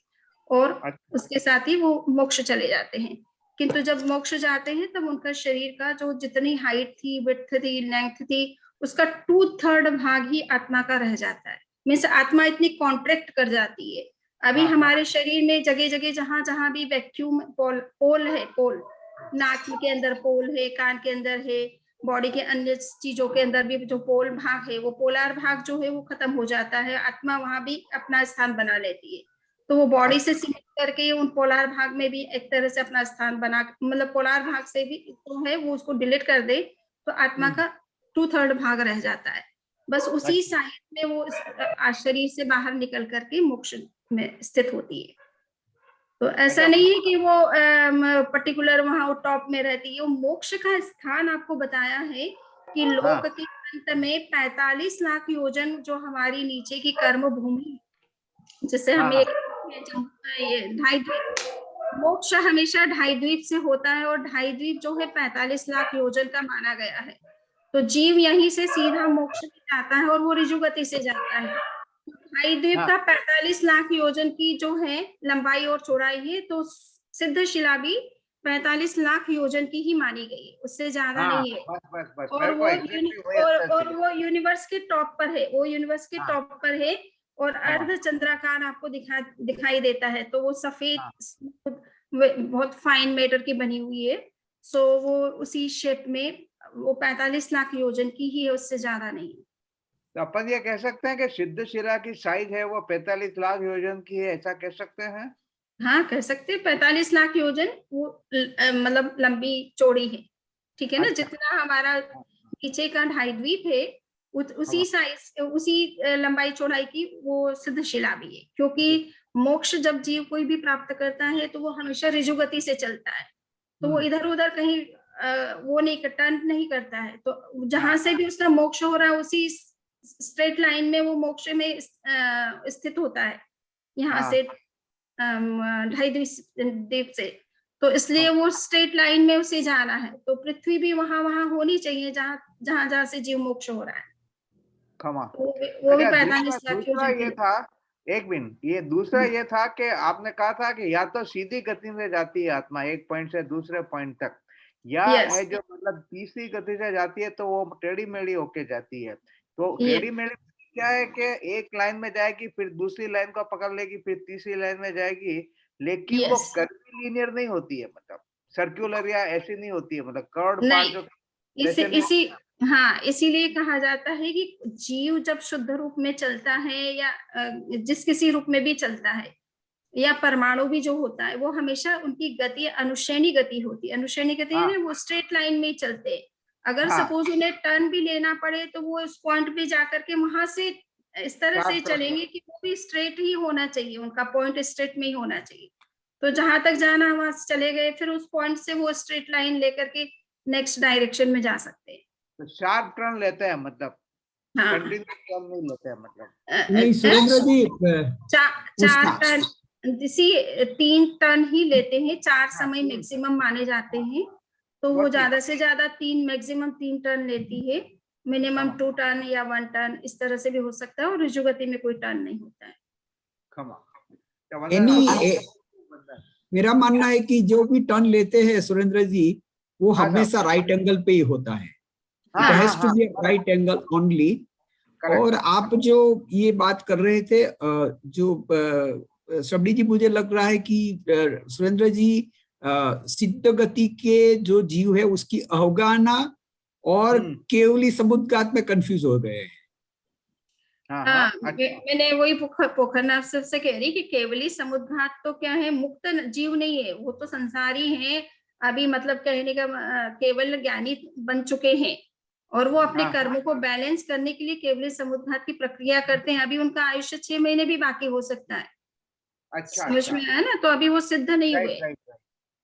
और उसके साथ ही वो मोक्ष चले जाते हैं। किंतु जब मोक्ष जाते हैं तब उनका शरीर का जो जितनी हाइट थी, विड्थ थी, लेंथ थी, उसका 2/3 भाग ही आत्मा का रह जाता है, मीन्स आत्मा इतनी कॉन्ट्रैक्ट कर जाती है। अभी हमारे शरीर में जगह जगह जहां जहां भी वैक्यूम पोल है, पोल नाक के अंदर पोल है, कान के अंदर है, बॉडी के अन्य चीजों के अंदर भी जो पोल भाग है, वो पोलर भाग जो है वो खत्म हो जाता है, आत्मा वहां भी अपना स्थान बना लेती है, तो वो बॉडी से सीमित करके उन पोलर भाग में भी एक तरह से अपना स्थान बना, मतलब पोलर भाग से भी जो है वो उसको डिलीट कर दे तो आत्मा का 2/3 भाग रह जाता है, बस उसी साइड में वो शरीर से बाहर निकल करके मोक्ष में स्थित होती है। तो ऐसा नहीं है कि वो पर्टिकुलर वहां टॉप में रहती है, वो मोक्ष का स्थान आपको बताया है कि लोक के अंत में 45 लाख योजन जो हमारी नीचे की कर्म भूमि, जिसे हमें ये ढाई द्वीप, मोक्ष हमेशा ढाई द्वीप से होता है और ढाई द्वीप जो है 45 लाख योजन का माना गया है, तो जीव यहीं से सीधा मोक्ष में जाता है और वो ऋजु गति से जाता है। ढाई द्वीप का 45 लाख योजन की जो है लंबाई और चौड़ाई है, तो सिद्ध शिला भी 45 लाख योजन की ही मानी गई है, उससे ज्यादा नहीं है। और वो यूनिवर्स के टॉप पर है, वो यूनिवर्स के टॉप पर है और अर्ध चंद्राकार आपको दिखाई देता है, तो वो सफेद बहुत फाइन मैटर की बनी हुई है, सो वो उसी शेप में वो 45 लाख योजन की ही है, उससे ज्यादा नहीं। तो अपन ये कह सकते हैं कि सिद्ध शिला की साइज है वो 45 लाख योजन की है, ऐसा कह सकते हैं? हाँ कह सकते हैं, 45 लाख योजन वो मतलब लंबी चौड़ी है, ठीक है ना, जितना हमारा नीचे का ढाई द्वीप है उसी साइज उसी लंबाई चौड़ाई की वो सिद्ध शिला भी है, क्योंकि मोक्ष जब जीव कोई भी प्राप्त करता है तो वो हमेशा ऋजु गति से चलता है, तो वो इधर उधर कहीं वो नहीं टर्न नहीं करता है, तो जहां से भी उसका मोक्ष हो रहा है उसी स्ट्रेट लाइन में वो मोक्ष में स्थित होता है, यहाँ से ढाई द्वीप से, तो इसलिए वो स्ट्रेट लाइन में उसे जाना है, तो पृथ्वी भी वहां वहां होनी चाहिए जहां जहां से जीव मोक्ष हो रहा है। वो भी 45 लाख दूसरा ये था, एक मिनट, ये दूसरा ये था कि आपने कहा था कि या तो सीधी गति में जाती है आत्मा एक पॉइंट से दूसरे पॉइंट तक, या है जो मतलब तीसरी गति से जाती है तो वो टेढ़ी मेढ़ी होके जाती है, तो टेढ़ी मेढ़ी क्या है कि एक लाइन में जाएगी फिर दूसरी लाइन को पकड़ लेगी फिर तीसरी लाइन में जाएगी, लेकिन वो कर्वी लीनियर नहीं होती है, मतलब सर्कुलर या ऐसी नहीं होती है, मतलब कर्व पार्ट जो इसी जैसे इसी हाँ, इसीलिए कहा जाता है कि जीव जब शुद्ध रूप में चलता है या जिस किसी रूप में भी चलता है या परमाणु भी जो होता है, वो हमेशा उनकी गति अनुश्रेणी गति होती है। अनुश्रेणी गति है ना, वो स्ट्रेट लाइन में ही चलते हैं। अगर हाँ। सपोज उन्हें टर्न भी लेना पड़े तो वो उस पॉइंट पे जाकर के वहां से इस तरह से Sharp turn चलेंगे कि वो भी स्ट्रेट ही होना चाहिए, उनका पॉइंट स्ट्रेट में ही होना चाहिए। तो जहां तक जाना वहां से चले गए, फिर उस पॉइंट से वो स्ट्रेट लाइन लेकर के नेक्स्ट डायरेक्शन में जा सकते हैं। तो शार्प टर्न लेते हैं, मतलब हाँ, कंटिन्यूस टर्न नहीं लेते हैं, मतलब नहीं सुरेंद्र जी, चार उसका- टर्न, इसी 3 टर्न ही लेते हैं, 4 समय 3 मैक्सिमम माने जाते हैं। तो वो ठीक। ज्यादा से ज्यादा 3 मैक्सिमम 3 टर्न लेती है, मिनिमम 2 टर्न या 1 टर्न, इस तरह से भी हो सकता है। और ऋजु गति में कोई टर्न नहीं होता है। क्षमा। मेरा मानना है कि जो भी टर्न लेते हैं सुरेंद्र जी, वो हाँ, हमेशा राइट एंगल पे ही होता है। हाँ, इट हैज टू हाँ, be right angle only. Correct. और आप जो ये बात कर रहे थे, शबरी जी, मुझे लग रहा है कि सुरेंद्र जी सिद्ध गति के जो जीव है उसकी अवगाहना और केवली समुद्घात में कंफ्यूज हो गए हैं। हाँ, मैंने वही पोखरनाथ से कह रही कि केवली समुद्घात तो क्या है, मुक्त जीव नहीं है, वो तो संसारी है। अभी मतलब कहने का केवल ज्ञानी बन चुके हैं और वो अपने कर्मों को बैलेंस करने के लिए केवली समुद्घात की प्रक्रिया करते हैं। अभी उनका आयुष्य 6 महीने भी बाकी हो सकता है। अच्छा, समझ में आया ना? तो अभी वो सिद्ध नहीं हुए।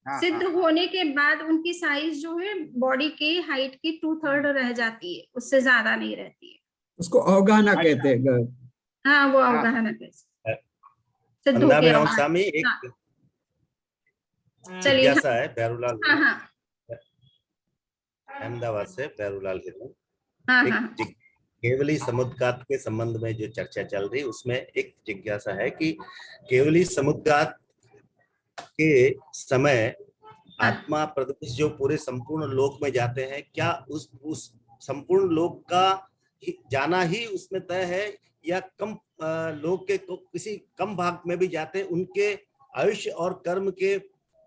हाँ, सिद्ध होने के बाद उनकी साइज जो है बॉडी की हाइट की 2/3 रह जाती है, उससे ज्यादा नहीं रहती है। उसको अवगाहना कहते हैं। हाँ, वो अवगाहना कैसे सिद्ध हो अंधा में गया। और स्वामी एक चलिए। जिज्ञासा है, बैरूलाल हाँ हाँ अहमदाबाद से बैरूलाल हिरू। हाँ एक हाँ केवली समुद्घात के संबंध में जो चर्चा चल रही, उसमें एक जिज्ञासा है कि केवली समुद्घात के समय आत्मा प्रदोष जो पूरे संपूर्ण लोक में जाते हैं, क्या उस संपूर्ण लोक का जाना ही उसमें तय है या कम लोक के किसी कम भाग में भी जाते हैं? उनके आयुष्य और कर्म के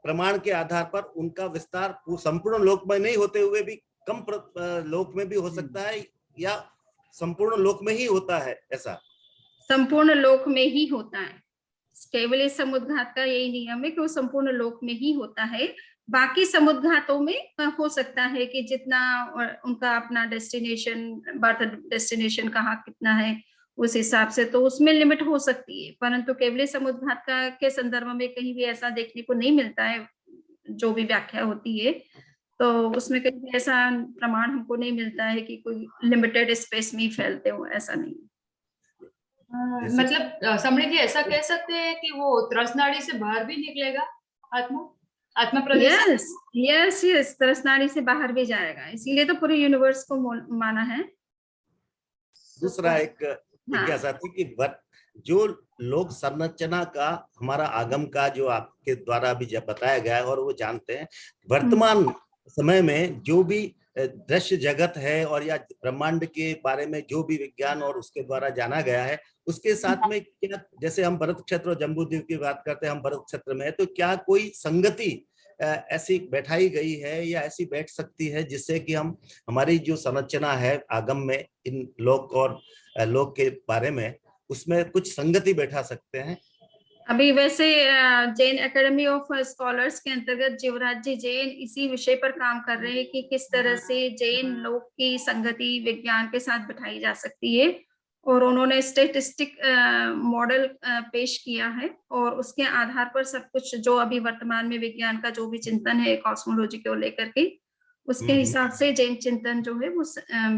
प्रमाण के आधार पर उनका विस्तार संपूर्ण लोक में नहीं होते हुए भी कम लोक में भी हो सकता है या संपूर्ण लोक में ही होता है? ऐसा संपूर्ण लोक में ही होता है। केवली समुद्घात का यही नियम है कि वो संपूर्ण लोक में ही होता है। बाकी समुद्घातों में हो सकता है कि जितना उनका अपना डेस्टिनेशन, बर्थ डेस्टिनेशन कहाँ कितना है, उस हिसाब से तो उसमें लिमिट हो सकती है। परंतु केवली समुद्घात का के संदर्भ में कहीं भी ऐसा देखने को नहीं मिलता है, जो भी व्याख्या होती है तो उसमें कहीं भी ऐसा प्रमाण हमको नहीं मिलता है कि कोई लिमिटेड स्पेस में ही फैलते हो, ऐसा नहीं। मतलब समृद्धि जी ऐसा कह सकते हैं कि वो त्रसनाड़ी से बाहर भी निकलेगा आत्मा प्रदेश? यस, त्रसनाड़ी से बाहर भी जाएगा, इसीलिए तो पूरे यूनिवर्स को माना है। दूसरा एक जिज्ञासा थी कि जो लोक संरचना का हमारा आगम का जो आपके द्वारा भी जब बताया गया है और वो जानते हैं, वर्तमान समय में जो भी दृश्य जगत है और या ब्रह्मांड के बारे में जो भी विज्ञान और उसके द्वारा जाना गया है, उसके साथ में क्या, जैसे हम भरत क्षेत्र और जम्बूद्वीप की बात करते हैं, हम भरत क्षेत्र में है, तो क्या कोई संगति ऐसी बैठाई गई है या ऐसी बैठ सकती है जिससे कि हम हमारी जो संरचना है आगम में इन लोक और लोक के बारे में, उसमें कुछ संगति बैठा सकते हैं? अभी वैसे जैन एकेडमी ऑफ स्कॉलर्स के अंतर्गत जीवराज जी जैन इसी विषय पर काम कर रहे हैं कि किस तरह से जैन लोक की संगति विज्ञान के साथ बिठाई जा सकती है। और उन्होंने स्टेटिस्टिक मॉडल पेश किया है और उसके आधार पर सब कुछ जो अभी वर्तमान में विज्ञान का जो भी चिंतन है कॉस्मोलॉजी को लेकर के, उसके हिसाब से जैन चिंतन जो है वो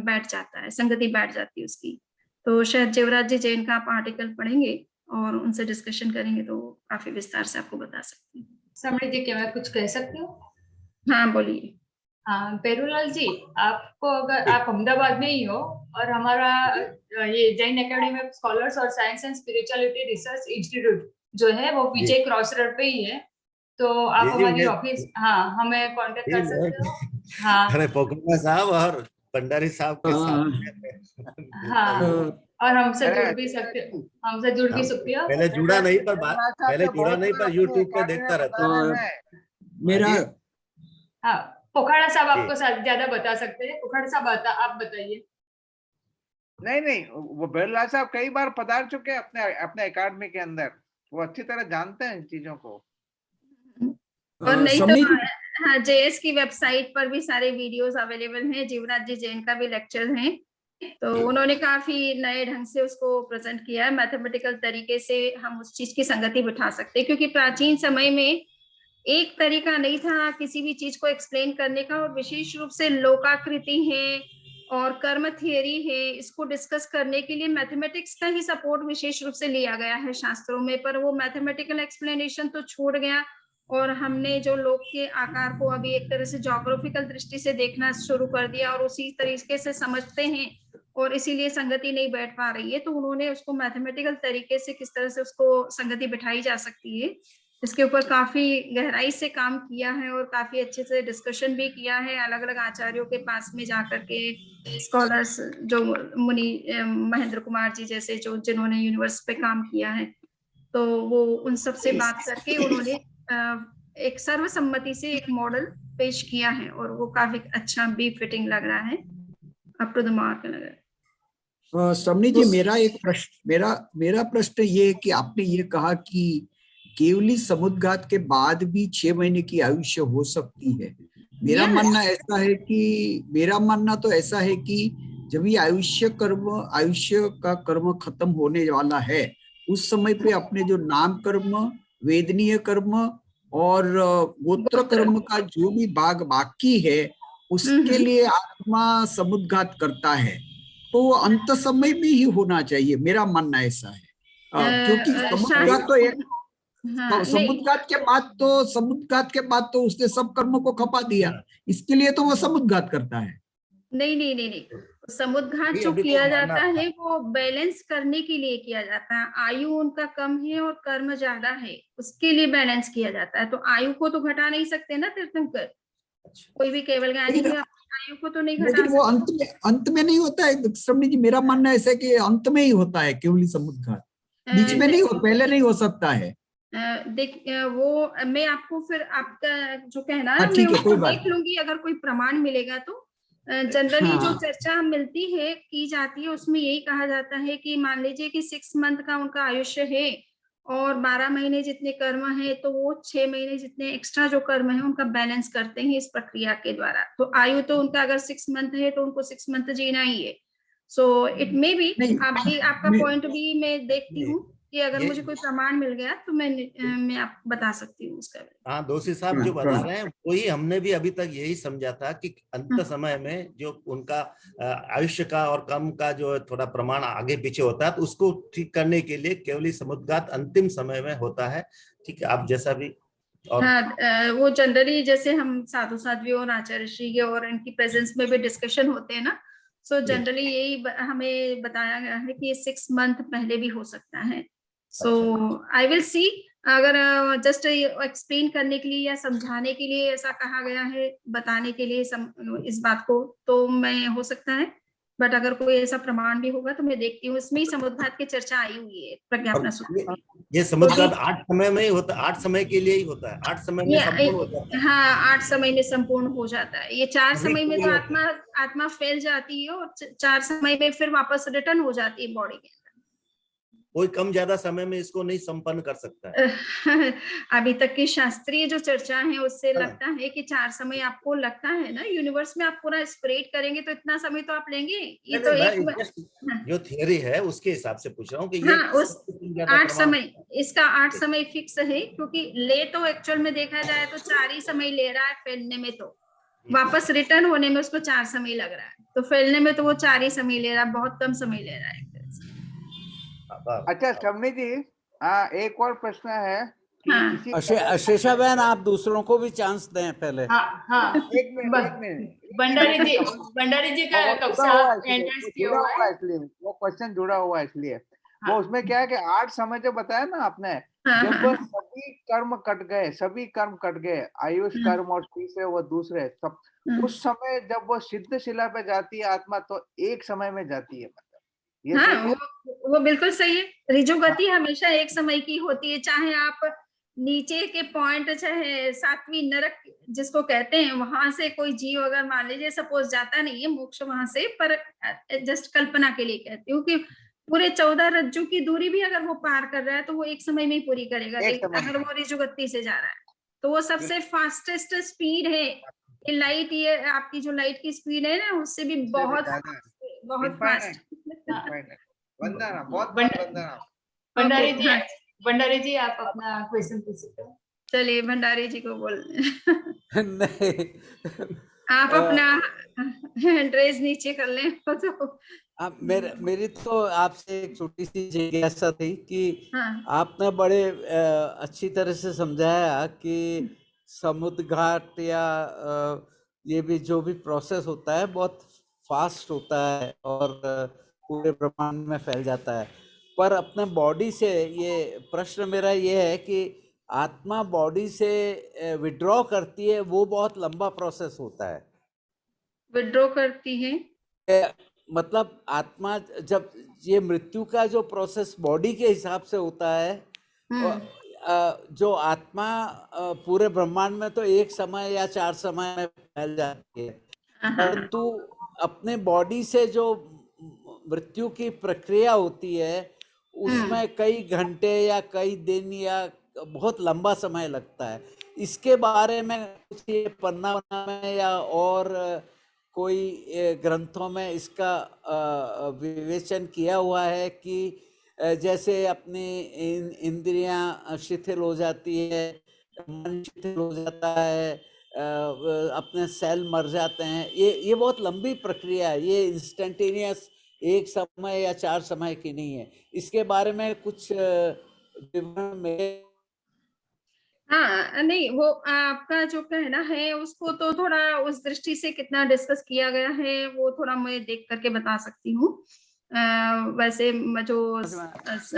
बैठ जाता है, संगति बैठ जाती है उसकी। तो शायद जीवराज जी जैन का आप आर्टिकल पढ़ेंगे और उनसे डिस्कशन करेंगे तो काफी विस्तार से आपको बता सकते हैं। समृद्धि जी, क्या मैं कुछ कह सकती हूँ? हाँ बोलिए। हाँ बैरूलाल जी, आपको अगर आप अहमदाबाद में ही हो और हमारा ये जैन एकेडमी ऑफ स्कॉलर्स और science and spirituality research institute जो है वो विजय क्रॉस रोड पे ही है, तो आप हमारी ऑफिस हमें कांटेक्ट कर सकते हो। हाँ पोखरना साहब और भंडारी साहब के साथ हाँ, और हमसे जुड़ भी सकते हो, हमसे जुड़ भी सकते हो। पहले जुड़ा नहीं पर यूट्यूब पे देखता रहता हूँ। मेरा पोखड़ा साहब आपको ज्यादा बता सकते हैं। पोखड़ा साहब आप बताइए। नहीं, वो बिरला साहब कई बार पधार चुके हैं अपने एकेडमी के अंदर, वो अच्छी तरह जानते हैं इन चीजों को। और नहीं तो समझ हाँ, जेएस की वेबसाइट पर भी सारे वीडियोस अवेलेबल हैं, जीवराज जी जैन का भी लेक्चर है, तो उन्होंने काफी नए ढंग से उसको प्रेजेंट किया है। मैथमेटिकल तरीके से हम उस चीज की संगति बिठा सकते हैं, क्योंकि प्राचीन समय में एक तरीका नहीं था किसी भी चीज को एक्सप्लेन करने का, और विशेष रूप से लोकाकृति है और कर्म थियरी है, इसको डिस्कस करने के लिए मैथमेटिक्स का ही सपोर्ट विशेष रूप से लिया गया है शास्त्रों में। पर वो मैथमेटिकल एक्सप्लेनेशन तो छूट गया, और हमने जो लोक के आकार को अभी एक तरह से ज्योग्राफिकल दृष्टि से देखना शुरू कर दिया और उसी तरीके से समझते हैं, और इसीलिए संगति नहीं बैठ पा रही है। तो उन्होंने उसको मैथमेटिकल तरीके से किस तरह से उसको संगति बिठाई जा सकती है, इसके ऊपर काफी गहराई से काम किया है और काफी अच्छे से डिस्कशन भी किया है अलग अलग आचार्यों के पास में जाकर के। स्कॉलर्स जो मुनि महेंद्र कुमार जी जैसे जो जिन्होंने यूनिवर्स पे काम किया है, तो वो उन सब से बात करके उन्होंने एक सर्वसम्मति से एक मॉडल पेश किया है, और वो काफी अच्छा भी फिटिंग लग रहा है, अप टू द मार्क लग रहा है। श्रमणी जी, मेरा प्रश्न ये है कि आपने ये कहा कि केवली समुद्घात के बाद भी 6 महीने की आयुष्य हो सकती है। मेरा मानना तो ऐसा है कि जब ये आयुष्य का कर्म खत्म होने वाला है, उस समय पे अपने जो नाम कर्म, वेदनीय कर्म और गोत्र कर्म का जो भी भाग बाकी है, उसके लिए आत्मा समुद्घात करता है, तो वो अंत समय में ही होना चाहिए। मेरा मानना ऐसा है, क्योंकि समुद्घात तो एक समुद्घात के बाद तो उसने सब कर्म को खपा दिया, इसके लिए तो वो समुद्घात करता है। नहीं, समुद्घात जो किया जाता है वो बैलेंस करने के लिए किया जाता है। आयु उनका कम है और कर्म ज्यादा है, उसके लिए बैलेंस किया जाता है। तो आयु को तो घटा नहीं सकते ना तीर्थंकर, कोई भी केवल ज्ञानी है आयु को तो नहीं घटा लेकिन वो अंत में नहीं होता है श्रमणी जी। मेरा मानना ऐसा है कि अंत में ही होता है केवली समुद्घात, बीच में नहीं हो, पहले नहीं हो सकता है। देख वो मैं आपको फिर आपका जो कहना है ठीक मैं है, कोई उसको बात देख लूंगी, अगर कोई प्रमाण मिलेगा तो। जनरली जो चर्चा मिलती है की जाती है उसमें यही कहा जाता है कि मान लीजिए कि 6 मंथ का उनका आयुष्य है और 12 महीने जितने कर्म है, तो वो 6 महीने जितने एक्स्ट्रा जो कर्म है उनका बैलेंस करते हैं इस प्रक्रिया के द्वारा। तो आयु तो उनका अगर 6 मंथ है तो उनको 6 मंथ जीना ही है। सो इट मे बी आपका पॉइंट भी मैं देखती हूँ कि अगर मुझे कोई प्रमाण मिल गया तो मैं आपको बता सकती हूँ उसका। हाँ, दोषी साहब जो बता रहे हैं वही हमने भी अभी तक यही समझा था कि अंत समय में जो उनका आयुष्य का और कर्म का जो थोड़ा प्रमाण आगे पीछे होता है, तो उसको ठीक करने के लिए केवली समुद्घात अंतिम समय में होता है। ठीक है, आप जैसा भी। और हाँ, वो जनरली जैसे हम साधु साध्वियों और आचार्य श्री और इनकी प्रेजेंस में भी डिस्कशन होते हैं ना, सो जनरली यही हमें बताया गया है कि 6 मंथ पहले भी हो सकता है। सो आई विल सी, अगर जस्ट एक्सप्लेन करने के लिए या समझाने के लिए ऐसा कहा गया है, बताने के लिए इस बात को, तो मैं हो सकता है, बट अगर कोई ऐसा प्रमाण भी होगा तो मैं देखती हूँ। इसमें ही समुद्घात की चर्चा आई हुई है प्रज्ञापना सूत्र में। ये समुद्घात 8 समय में ही होता है, 8 समय के लिए ही होता है, 8 समय में संपूर्ण हो जाता है। हाँ, 8 समय में संपूर्ण हो जाता है। ये 4 समय में तो आत्मा फैल जाती है और 4 समय में फिर वापस रिटर्न हो जाती है बॉडी के अंदर। कोई कम ज्यादा समय में इसको नहीं संपन्न कर सकता है। अभी तक की शास्त्रीय जो चर्चा है उससे लगता है कि 4 समय आपको लगता है ना, यूनिवर्स में आप पूरा स्प्रेड करेंगे तो इतना समय तो आप लेंगे। ये तो एक जो थियरी है उसके हिसाब से पूछ रहा हूँ कि ये उस 8 समय, इसका 8 समय फिक्स है, क्योंकि ले तो एक्चुअल में देखा जाए तो 4 ही समय ले रहा है फैलने में, तो वापस रिटर्न होने में उसको 4 समय लग रहा है, तो फैलने में तो वो 4 ही समय ले रहा है, बहुत कम समय ले रहा है। अच्छा श्रमणी जी, एक और प्रश्न है। हाँ। अशेषा बहन, आप दूसरों को भी चांस दें पहले। एक मिनट भंडारी जी का कब से एंट्रेंस किया हुआ है, इसलिए वो क्वेश्चन जुड़ा हुआ है, इसलिए वो उसमें क्या है कि 8 समय जो बताया ना आपने, जब सभी कर्म कट गए, आयुष कर्म और तीसरे वो दूसरे सब, उस समय जब वो सिद्ध शिला पे जाती है आत्मा, तो एक समय में जाती है। हाँ, वो बिल्कुल सही है। रिजु गति हमेशा एक समय की होती है, चाहे आप नीचे के पॉइंट, चाहे 7वीं नरक जिसको कहते हैं, वहां से कोई जीव अगर मान लीजिए सपोज जाता नहीं है मोक्ष वहां से, पर जस्ट कल्पना के लिए कहती हूँ कि पूरे 14 रज्जु की दूरी भी अगर वो पार कर रहा है तो वो एक समय में ही पूरी करेगा। एक लेकिन समय में। अगर वो ऋजुगति से जा रहा है तो वो सबसे फास्टेस्ट स्पीड है। ये लाइट, ये आपकी जो लाइट की स्पीड है ना, उससे भी बहुत बहुत फास्ट। वंदना, बहुत बहुत वंदना। भंडारी जी आप अपना क्वेश्चन पूछ सकते हो। चलिए भंडारी जी को बोल नहीं, आप अपना ड्रेस नीचे कर लें तो। मेरी तो आपसे एक छोटी सी जिज्ञासा थी कि हाँ। आपने बड़े अच्छी तरह से समझाया कि समुद्र घाट या ये भी जो भी प्रोसेस होता है बहुत फास्ट होता है और पूरे ब्रह्मांड में फैल जाता है। पर अपने बॉडी से, ये प्रश्न मेरा ये है कि आत्मा बॉडी से विड्रॉ करती है, वो बहुत लंबा प्रोसेस होता है। विड्रॉ करती है मतलब आत्मा जब ये मृत्यु का जो प्रोसेस बॉडी के हिसाब से होता है, जो आत्मा पूरे ब्रह्मांड में तो एक समय या 4 समय में फैल जाती है, परंतु अपने बॉडी से जो मृत्यु की प्रक्रिया होती है उसमें कई घंटे या कई दिन या बहुत लंबा समय लगता है। इसके बारे में कुछ पन्ना में या और कोई ग्रंथों में इसका विवेचन किया हुआ है कि जैसे अपनी इंद्रियां शिथिल हो जाती है, मन शिथिल हो जाता है, अपने सेल मर जाते हैं, ये बहुत लंबी प्रक्रिया है, ये इंस्टेंटेनियस एक समय या 4 समय की नहीं है। इसके बारे में कुछ विवरण में? हाँ, नहीं, वो आपका जो कहना है उसको तो थोड़ा उस दृष्टि से कितना डिस्कस किया गया है वो थोड़ा मैं देख करके बता सकती हूँ। वैसे जो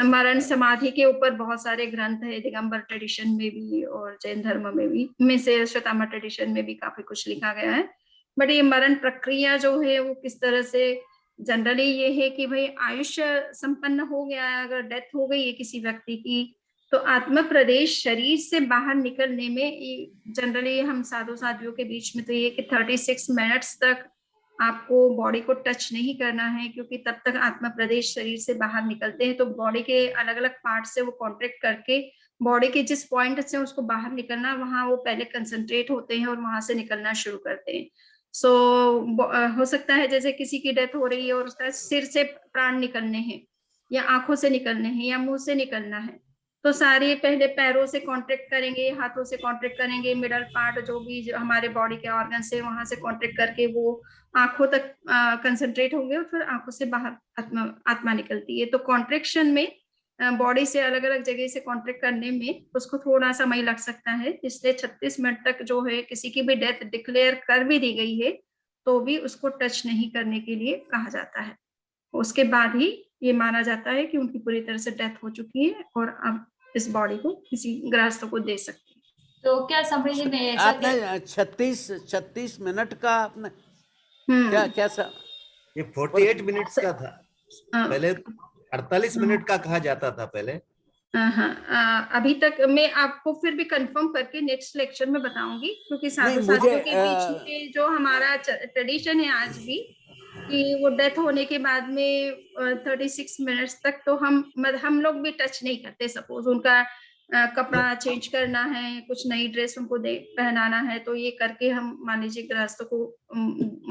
मरण समाधि के ऊपर बहुत सारे ग्रंथ है, दिगंबर ट्रेडिशन में भी और जैन धर्म में भी, में से अश्वत्थामा ट्रेडिशन में भी काफी कुछ लिखा गया है। बट ये मरण प्रक्रिया जो है वो किस तरह से, जनरली ये है कि भाई आयुष्य संपन्न हो गया है, अगर डेथ हो गई है किसी व्यक्ति की, तो आत्मा प्रदेश शरीर से बाहर निकलने में जनरली हम साधु साधियों के बीच में तो ये कि 36 मिनट्स तक आपको बॉडी को टच नहीं करना है, क्योंकि तब तक आत्मा प्रदेश शरीर से बाहर निकलते हैं तो बॉडी के अलग अलग पार्ट से वो कॉन्ट्रैक्ट करके बॉडी के जिस पॉइंट से उसको बाहर निकलना, वहां वो पहले कंसंट्रेट होते हैं और वहां से निकलना शुरू करते हैं। सो हो सकता है जैसे किसी की डेथ हो रही है और उसका सिर से प्राण निकलने हैं या आंखों से निकलने हैं या मुंह से निकलना है, तो सारे पहले पैरों से कांटेक्ट करेंगे, हाथों से कांटेक्ट करेंगे, मिडल पार्ट जो भी जो हमारे बॉडी के ऑर्गन से वहां से कांटेक्ट करके वो आंखों तक कंसंट्रेट होंगे और फिर आंखों से बाहर आत्मा निकलती है। तो कॉन्ट्रेक्शन में बॉडी से अलग अलग जगह से कांटेक्ट करने में उसको थोड़ा समय लग सकता है, इसलिए 36 मिनट तक जो है किसी की भी डेथ डिक्लेयर कर भी दी गई है तो भी उसको टच नहीं करने के लिए कहा जाता है। उसके बाद ही ये माना जाता है कि उनकी पूरी तरह से डेथ हो चुकी है और अब इस बॉडी को किसी गृहस्थ को दे सकते हैं। तो क्या समृद्धि में ऐसा आपने 36 मिनट का आपने क्या सर? ये 48 मिनट्स का था पहले, 48 मिनट का कहा जाता था पहले। अभी तक मैं आपको फिर भी कंफर्म करके नेक्स्ट लेक्चर में बताऊंगी, क्योंकि साधु साधियों के बीच में जो हमारा ट्रेडिशन है आज भी कि वो डेथ होने के बाद में 36 मिनट्स तक तो हम लोग भी टच नहीं करते। सपोज उनका कपड़ा चेंज करना है, कुछ नई ड्रेस उनको पहनाना है, तो ये करके हम मान लीजिए गृहस्थ को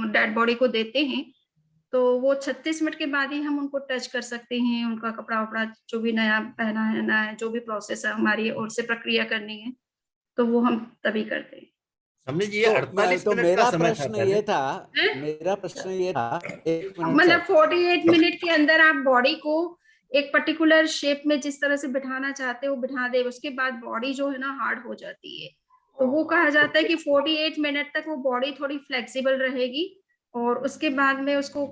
डेड बॉडी को देते हैं, तो वो 36 मिनट के बाद ही हम उनको टच कर सकते हैं, उनका कपड़ा वपड़ा जो भी नया पहना है, जो भी प्रोसेस है हमारी ओर से प्रक्रिया करनी है तो वो हम तभी करते हैं। समझ जी, 48 मिनट मेरा का समय प्रश्न ये था, मेरा प्रश्न ये था, मतलब 48 मिनट के अंदर आप बॉडी को एक पर्टिकुलर शेप में जिस तरह से बिठाना चाहते हो बिठा दे, उसके बाद बॉडी जो है ना हार्ड हो जाती है, तो वो कहा जाता है कि 48 मिनट तक वो बॉडी थोड़ी फ्लेक्सिबल रहेगी और उसके बाद में उसको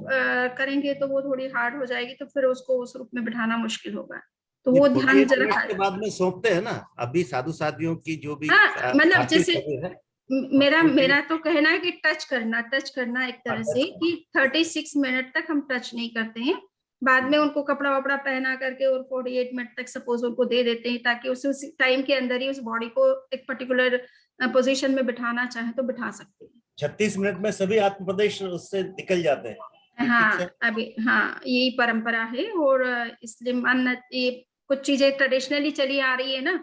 करेंगे तो वो थोड़ी हार्ड हो जाएगी, तो फिर उसको उस रूप में बिठाना मुश्किल होगा, तो वो ध्यान जरा के बाद में सौंपते हैं ना अभी साधु साधियों की जो भी मतलब जैसे मेरा तो कहना है कि टच करना एक तरह से कि 36 मिनट तक हम टच नहीं करते हैं, बाद में उनको कपड़ा वपड़ा पहना करके और 48 मिनट तक सपोज उनको दे देते हैं, ताकि उस टाइम के अंदर ही उस बॉडी को एक पर्टिकुलर पोजीशन में बिठाना चाहे तो बिठा सकते हैं। 36 मिनट में सभी आत्म प्रदेश उससे निकल जाते हैं। ठीक हाँ है? अभी हाँ यही परंपरा है, और इसलिए मानना ये कुछ चीजें ट्रेडिशनली चली आ रही है ना,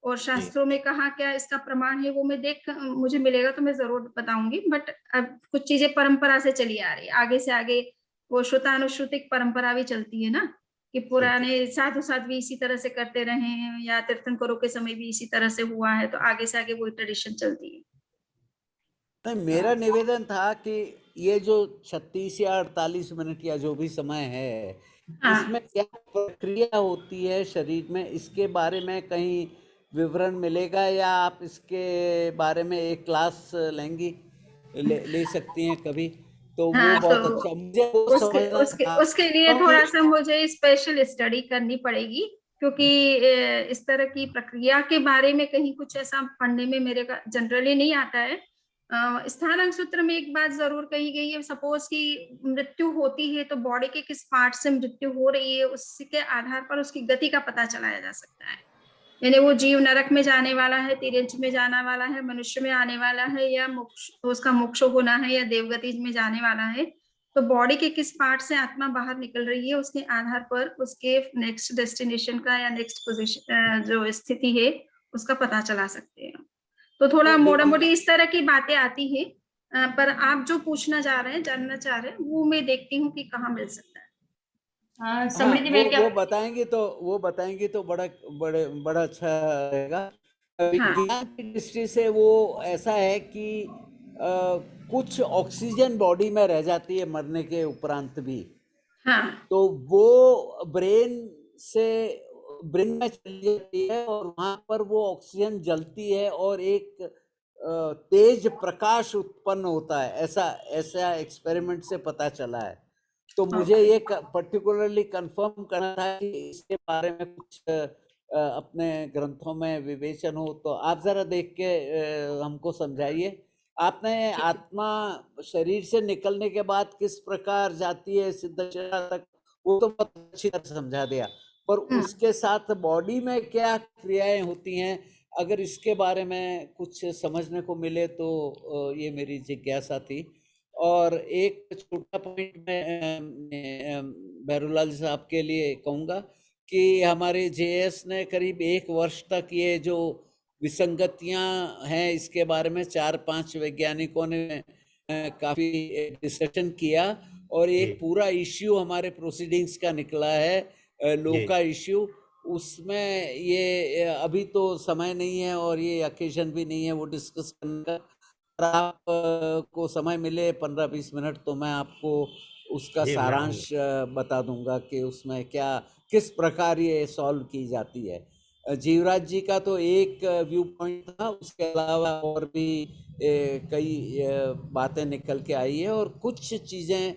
और शास्त्रों में कहाँ क्या इसका प्रमाण है वो मैं मुझे मिलेगा तो मैं जरूर बताऊंगी, बट अब कुछ चीजें परंपरा से चली आ रही है, आगे से आगे वो श्रुतानुश्रुतिक परंपरा भी चलती है ना, कि पुराने साधु साध भी इसी तरह से करते रहे हैं, या तीर्थंकरों के समय भी इसी तरह से हुआ है, तो आगे से आगे वो ट्रेडिशन चलती है। नहीं, मेरा निवेदन था कि ये जो 36 या 48 मिनट या जो भी समय है, हाँ। इसमें क्या प्रक्रिया होती है शरीर में, इसके बारे में कहीं विवरण मिलेगा, या आप इसके बारे में एक क्लास लेंगी, ले सकती हैं कभी, तो वो हाँ, बहुत तो अच्छा, मुझे वो समझना था उसके लिए क्योंकि थोड़ा सा मुझे स्पेशल स्टडी करनी पड़ेगी, क्योंकि इस तरह की प्रक्रिया के बारे में कहीं कुछ ऐसा पढ़ने में मेरे का जनरली नहीं आता है। स्थानांक सूत्र में एक बात जरूर कही गई है, सपोज कि मृत्यु होती है तो बॉडी के किस पार्ट से मृत्यु हो रही है उसके आधार पर उसकी गति का पता चलाया जा सकता है। यानी वो जीव नरक में जाने वाला है, तिर्यंच में जाने वाला है, मनुष्य में आने वाला है, या मोक्ष उसका मोक्ष होना है, या देवगति में जाने वाला है, तो बॉडी के किस पार्ट से आत्मा बाहर निकल रही है उसके आधार पर उसके नेक्स्ट डेस्टिनेशन का या नेक्स्ट पोजीशन जो स्थिति है उसका पता चला सकते हैं। तो थोड़ा मोटा मोटी इस तरह की बातें आती है, पर आप जो पूछना चाह रहे हैं, जानना चाह रहे हैं, वो मैं देखती हूँ कि कहाँ मिल सकता है। हाँ, समृद्धि मैं क्या वो बताएंगे तो बड़ा अच्छा रहेगा। विज्ञान की दृष्टि से वो ऐसा है कि कुछ ऑक्सीजन बॉडी में रह जाती है मरने के उपरांत भी, हाँ। तो वो ब्रेन में चली जाती है, और वहां पर वो ऑक्सीजन जलती है और एक तेज प्रकाश उत्पन्न होता है, ऐसा एक्सपेरिमेंट से पता चला है। तो मुझे ये पर्टिकुलरली कंफर्म करना था कि इसके बारे में कुछ अपने ग्रंथों में विवेचन हो, तो आप जरा देख के हमको समझाइए। आपने आत्मा शरीर से निकलने के बाद किस प्रकार जाती है सिद्धशला तक, वो तो बहुत अच्छी तरह समझा दिया, पर उसके साथ बॉडी में क्या क्रियाएं होती हैं, अगर इसके बारे में कुछ समझने को मिले तो ये मेरी जिज्ञासा थी। और एक छोटा पॉइंट मैं भैरूलाल साहब के लिए कहूँगा कि हमारे जेएस ने करीब 1 वर्ष तक ये जो विसंगतियां हैं इसके बारे में 4-5 वैज्ञानिकों ने काफी डिस्कशन किया, और एक पूरा इश्यू हमारे प्रोसीडिंग्स का निकला है, लॉ का इश्यू। उसमें ये अभी तो समय नहीं है और ये ओकेजन भी नहीं है वो डिस्कस करने का। आप को समय मिले 15-20 मिनट तो मैं आपको उसका सारांश बता दूंगा कि उसमें क्या किस प्रकार ये सॉल्व की जाती है। जीवराज जी का तो एक व्यू पॉइंट था, उसके अलावा और भी कई बातें निकल के आई है, और कुछ चीज़ें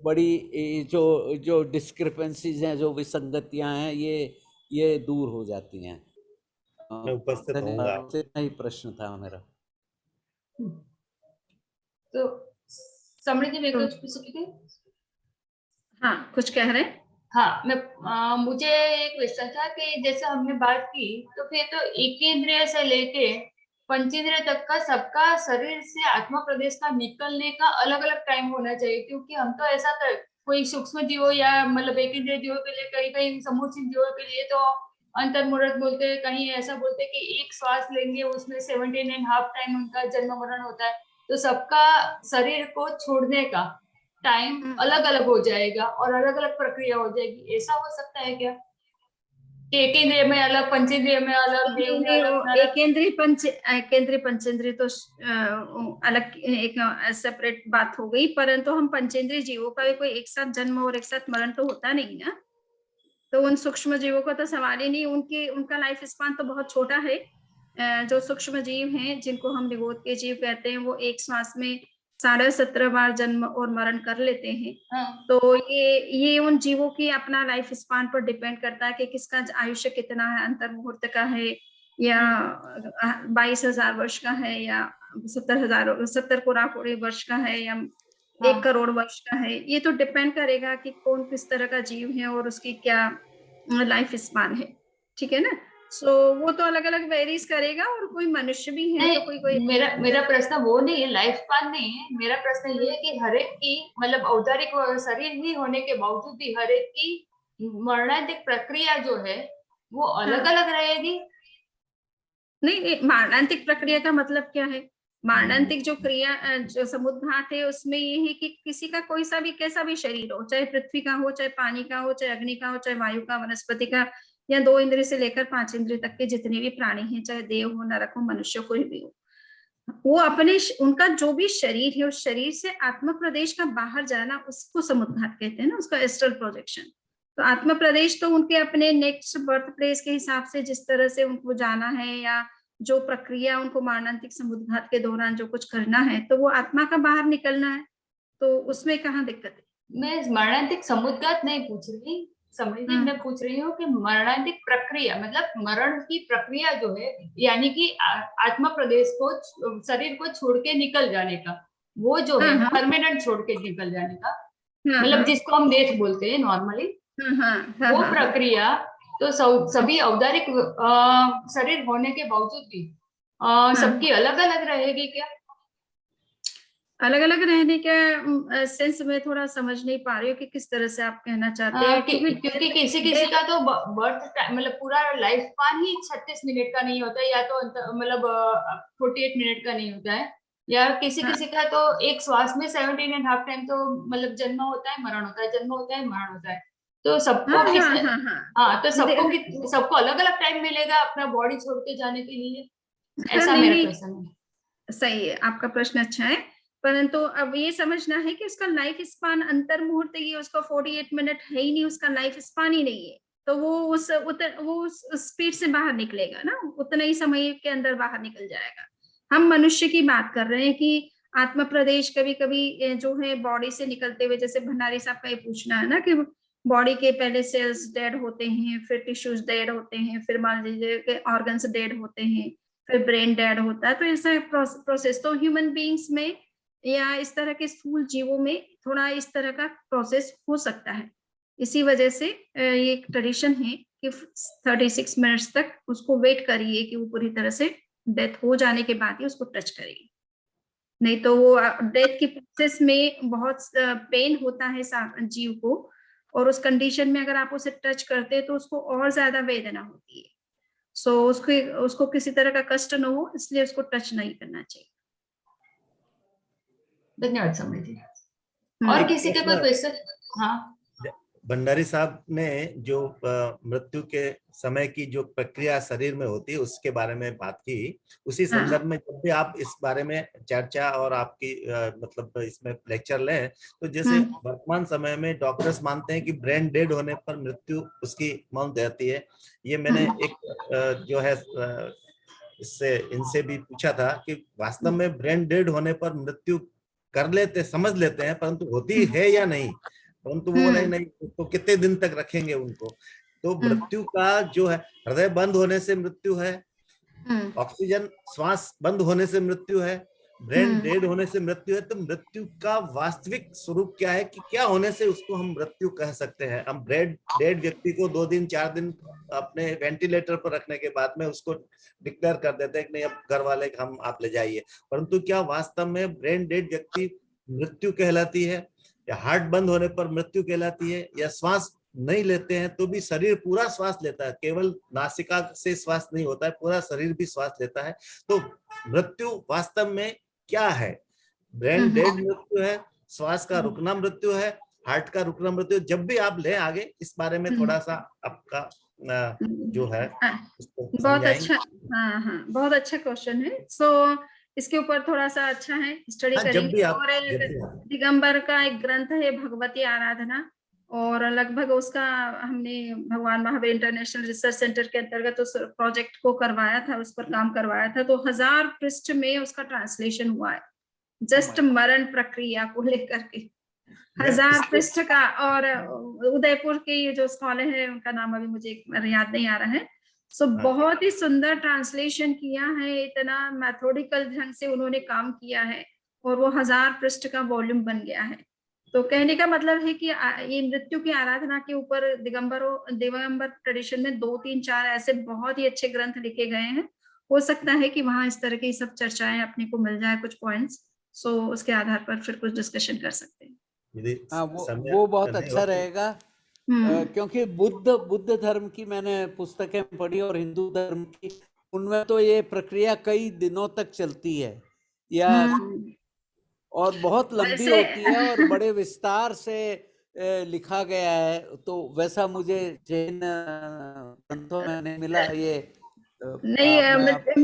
बड़ी जो डिस्क्रिपेंसीज हैं, जो विसंगतियां हैं, ये दूर हो जाती हैं। मैं उपस्थित होऊंगा। इतना ही प्रश्न था मेरा। तो समृद्धि में कुछ पूछ सकती थी? हाँ, कुछ कह रहे हैं? हाँ, मुझे एक क्वेश्चन था कि जैसे हमने बात की तो फिर तो एकेंद्रिय से लेके पंचेंद्रिय तक का सबका शरीर से आत्मा प्रदेश का निकलने का अलग अलग टाइम होना चाहिए, क्योंकि हम तो ऐसा कोई सूक्ष्म जीवों या मतलब एकेंद्रिय जीवों के लिए, कई कई समूचित जीवों के लिए तो अंतर्मुहूर्त बोलते हैं, कहीं ऐसा बोलते हैं कि एक श्वास लेंगे उसमें 17.5 टाइम उनका जन्म मरण होता है। तो सबका शरीर को छोड़ने का टाइम अलग अलग हो जाएगा और अलग अलग प्रक्रिया हो जाएगी, ऐसा हो सकता है क्या? एकेंद्रिय में अलग, पंचेंद्रिय में अलग, देव में अलग, नरक। एकेंद्रिय पंचेंद्रिय तो अलग एक सेपरेट बात हो गई, परंतु हम पंचेंद्रिय जीवों का भी कोई एक साथ जन्म और एक साथ मरण तो होता नहीं ना, तो उन सूक्ष्म जीवों का तो सवाल ही नहीं, उनका लाइफ स्पान तो बहुत छोटा है। जो सूक्ष्म जीव हैं जिनको हम निगोद के जीव कहते हैं, वो एक श्वास में 17.5 बार जन्म और मरण कर लेते हैं। तो ये उन जीवों की अपना लाइफ स्पान पर डिपेंड करता है कि किसका आयुष्य कितना है, अंतर मुहूर्त का है या 22,000 वर्ष का है या 70 कोरा कोरे वर्ष का है या 1 करोड़ वर्ष का है, ये तो डिपेंड करेगा कि कौन किस तरह का जीव है और उसकी क्या लाइफ स्पान है, ठीक है ना। सो वो तो अलग अलग वेरीज करेगा, और कोई मनुष्य भी है तो कोई कोई मेरा प्रश्न वो नहीं है, लाइफ स्पान नहीं है। मेरा प्रश्न ये है कि हर एक की मतलब औदारिक शरीर ही होने के बावजूद भी हर एक की मरणांतिक प्रक्रिया जो है वो अलग अलग रहेगी। नहीं, मारणांतिक प्रक्रिया का मतलब क्या है? मारणांतिक जो क्रिया जो समुद्घात है उसमें ये है कि किसी का कोई सा भी कैसा भी शरीर हो, चाहे पृथ्वी का हो, चाहे पानी का हो, चाहे अग्नि का हो, चाहे वायु का, वनस्पति का, या 2 इंद्रिय से लेकर 5 इंद्रिय तक के जितने भी प्राणी हैं, चाहे देव हो, नरक हो, मनुष्य कोई भी हो, वो अपने उनका जो भी शरीर है उस शरीर से आत्म प्रदेश का बाहर जाना उसको समुद्घात कहते हैं ना, उसका एस्ट्रल प्रोजेक्शन। तो आत्म प्रदेश तो उनके अपने नेक्स्ट बर्थ प्लेस के हिसाब से जिस तरह से उनको जाना है, या जो प्रक्रिया उनको मारणांतिक समुद्घात के दौरान जो कुछ करना है, तो वो आत्मा का बाहर निकलना है, तो उसमें कहाँ दिक्कत है? मैं मरणांतिक समुद्घात नहीं पूछ रही, समझिए, मैं पूछ रही हूँ कि मरणांतिक प्रक्रिया मतलब मरण की प्रक्रिया जो है, यानी कि आत्मा प्रदेश को शरीर को छोड़ के निकल जाने का, वो जो है परमानेंट छोड़ के निकल जाने का, मतलब जिसको हम डेथ बोलते हैं नॉर्मली, वो प्रक्रिया तो सभी औदारिक शरीर होने के बावजूद भी सबकी अलग अलग रहेगी क्या? अलग अलग रहने के सेंस में थोड़ा समझ नहीं पा रही हूँ कि किस तरह से आप कहना चाहते हैं, क्योंकि किसी किसी का तो बर्थ मतलब पूरा लाइफ स्पान ही 36 मिनट का नहीं होता है, या तो मतलब 48 मिनट का नहीं होता है, या किसी किसी का तो एक श्वास में 17.5 टाइम तो मतलब जन्म होता है, मरण होता है, जन्म होता है, मरण होता है। तो सबको तो सबको अलग अलग टाइम मिलेगा अपना बॉडी छोड़ के जाने के लिए, ऐसा मेरा प्रश्न है। सही है, आपका प्रश्न अच्छा है, परंतु अब ये समझना है कि उसका लाइफ स्पान अंतर मुहूर्त ये उसका 48 मिनट है ही नहीं, उसका लाइफ स्पान ही नहीं है, तो वो उस स्पीड से बाहर निकलेगा ना, उतना ही समय के अंदर बाहर निकल जाएगा। हम मनुष्य की बात कर रहे हैं कि आत्म प्रदेश कभी कभी जो है बॉडी से निकलते हुए, जैसे भंडारी साहब का ये पूछना है ना कि बॉडी के पहले सेल्स डेड होते हैं, फिर टिश्यूज डेड होते हैं, फिर मान लीजिए ऑर्गन्स डेड होते हैं, फिर ब्रेन डेड होता है, तो ऐसा प्रोसेस तो ह्यूमन बींग्स में या इस तरह के स्थूल जीवों में थोड़ा इस तरह का प्रोसेस हो सकता है। इसी वजह से ये एक ट्रेडिशन है कि 36 मिनट्स तक उसको वेट करिए कि वो पूरी तरह से डेथ हो जाने के बाद ही उसको टच करिए, नहीं तो वो डेथ की प्रोसेस में बहुत पेन होता है जीव को, और उस कंडीशन में अगर आप उसे टच करते हैं तो उसको और ज्यादा वेदना होती है। सो उसको किसी तरह का कष्ट न हो, इसलिए उसको टच नहीं करना चाहिए। धन्यवाद समृद्धि। और किसी के कोई क्वेश्चन? हाँ, भंडारी साहब ने जो मृत्यु के समय की जो प्रक्रिया शरीर में होती है उसके बारे में बात की, उसी संदर्भ में जब भी आप इस बारे में चर्चा और आपकी मतलब इसमें लेक्चर लें, तो जैसे वर्तमान समय में डॉक्टर्स मानते हैं कि ब्रेन डेड होने पर मृत्यु उसकी मौत रहती है। ये मैंने एक जो है इससे इनसे भी पूछा था कि वास्तव में ब्रेन डेड होने पर मृत्यु कर लेते समझ लेते हैं, परंतु होती है या नहीं, परंतु वो नहीं तो कितने दिन तक रखेंगे उनको। तो मृत्यु का जो है, हृदय बंद होने से मृत्यु है, ऑक्सीजन श्वास बंद होने से मृत्यु है, ब्रेन डेड होने से मृत्यु है। तो मृत्यु का वास्तविक स्वरूप क्या है कि क्या होने से उसको हम मृत्यु कह सकते हैं? हम ब्रेन डेड व्यक्ति को 2 दिन 4 दिन अपने वेंटिलेटर पर रखने के बाद में उसको डिक्लेयर कर देते हैं कि नहीं अब घर वाले हम आप ले जाइए, परंतु क्या वास्तव में ब्रेन डेड व्यक्ति मृत्यु कहलाती है, या हार्ट बंद होने पर मृत्यु कहलाती है, या श्वास नहीं लेते हैं तो भी शरीर पूरा श्वास लेता है, केवल नासिका से श्वास नहीं होता है, पूरा शरीर भी श्वास लेता है। तो मृत्यु वास्तव में क्या है? ब्रेन डेड मृत्यु है, श्वास का रुकना मृत्यु है, हार्ट का रुकना मृत्यु? जब भी आप ले आगे इस बारे में थोड़ा सा आपका जो है बहुत अच्छा, हाँ बहुत अच्छा क्वेश्चन है। सो इसके ऊपर थोड़ा सा अच्छा है स्टडी करेंगे। और दिगंबर का एक ग्रंथ है भगवती आराधना, और लगभग उसका हमने भगवान महावीर इंटरनेशनल रिसर्च सेंटर के अंतर्गत उस प्रोजेक्ट को करवाया था, उस पर काम करवाया था, तो 1000 पृष्ठ में उसका ट्रांसलेशन हुआ है, जस्ट मरण प्रक्रिया को लेकर के 1000 पृष्ठ का। और उदयपुर के ये जो स्कॉलर है उनका नाम अभी मुझे याद नहीं आ रहा है, सो बहुत ही सुंदर ट्रांसलेशन किया है, इतना मैथोडिकल ढंग से उन्होंने काम किया है, और वो 1000 पृष्ठ का वॉल्यूम बन गया है। तो कहने का मतलब है कि ये मृत्यु की आराधना के ऊपर दिगंबर ट्रेडिशन में 2, 3, 4 ऐसे बहुत ही अच्छे ग्रंथ लिखे गए हैं। हो सकता है कि वहां इस तरह की सब चर्चाएं अपने को मिल जाए, कुछ पॉइंट्स, सो उसके आधार पर फिर कुछ डिस्कशन कर सकते हैं। यदि हाँ, समय वो बहुत नहीं अच्छा हो तो- रहेगा। क्योंकि बुद्ध धर्म की मैंने पुस्तकें पढ़ी और हिंदू धर्म की, उनमें तो ये प्रक्रिया कई दिनों तक चलती है या और बहुत लंबी वैसे होती है और बड़े विस्तार से लिखा गया है। तो वैसा मुझे जैन ग्रंथों में नहीं मिला। ये नहीं, मैं आप-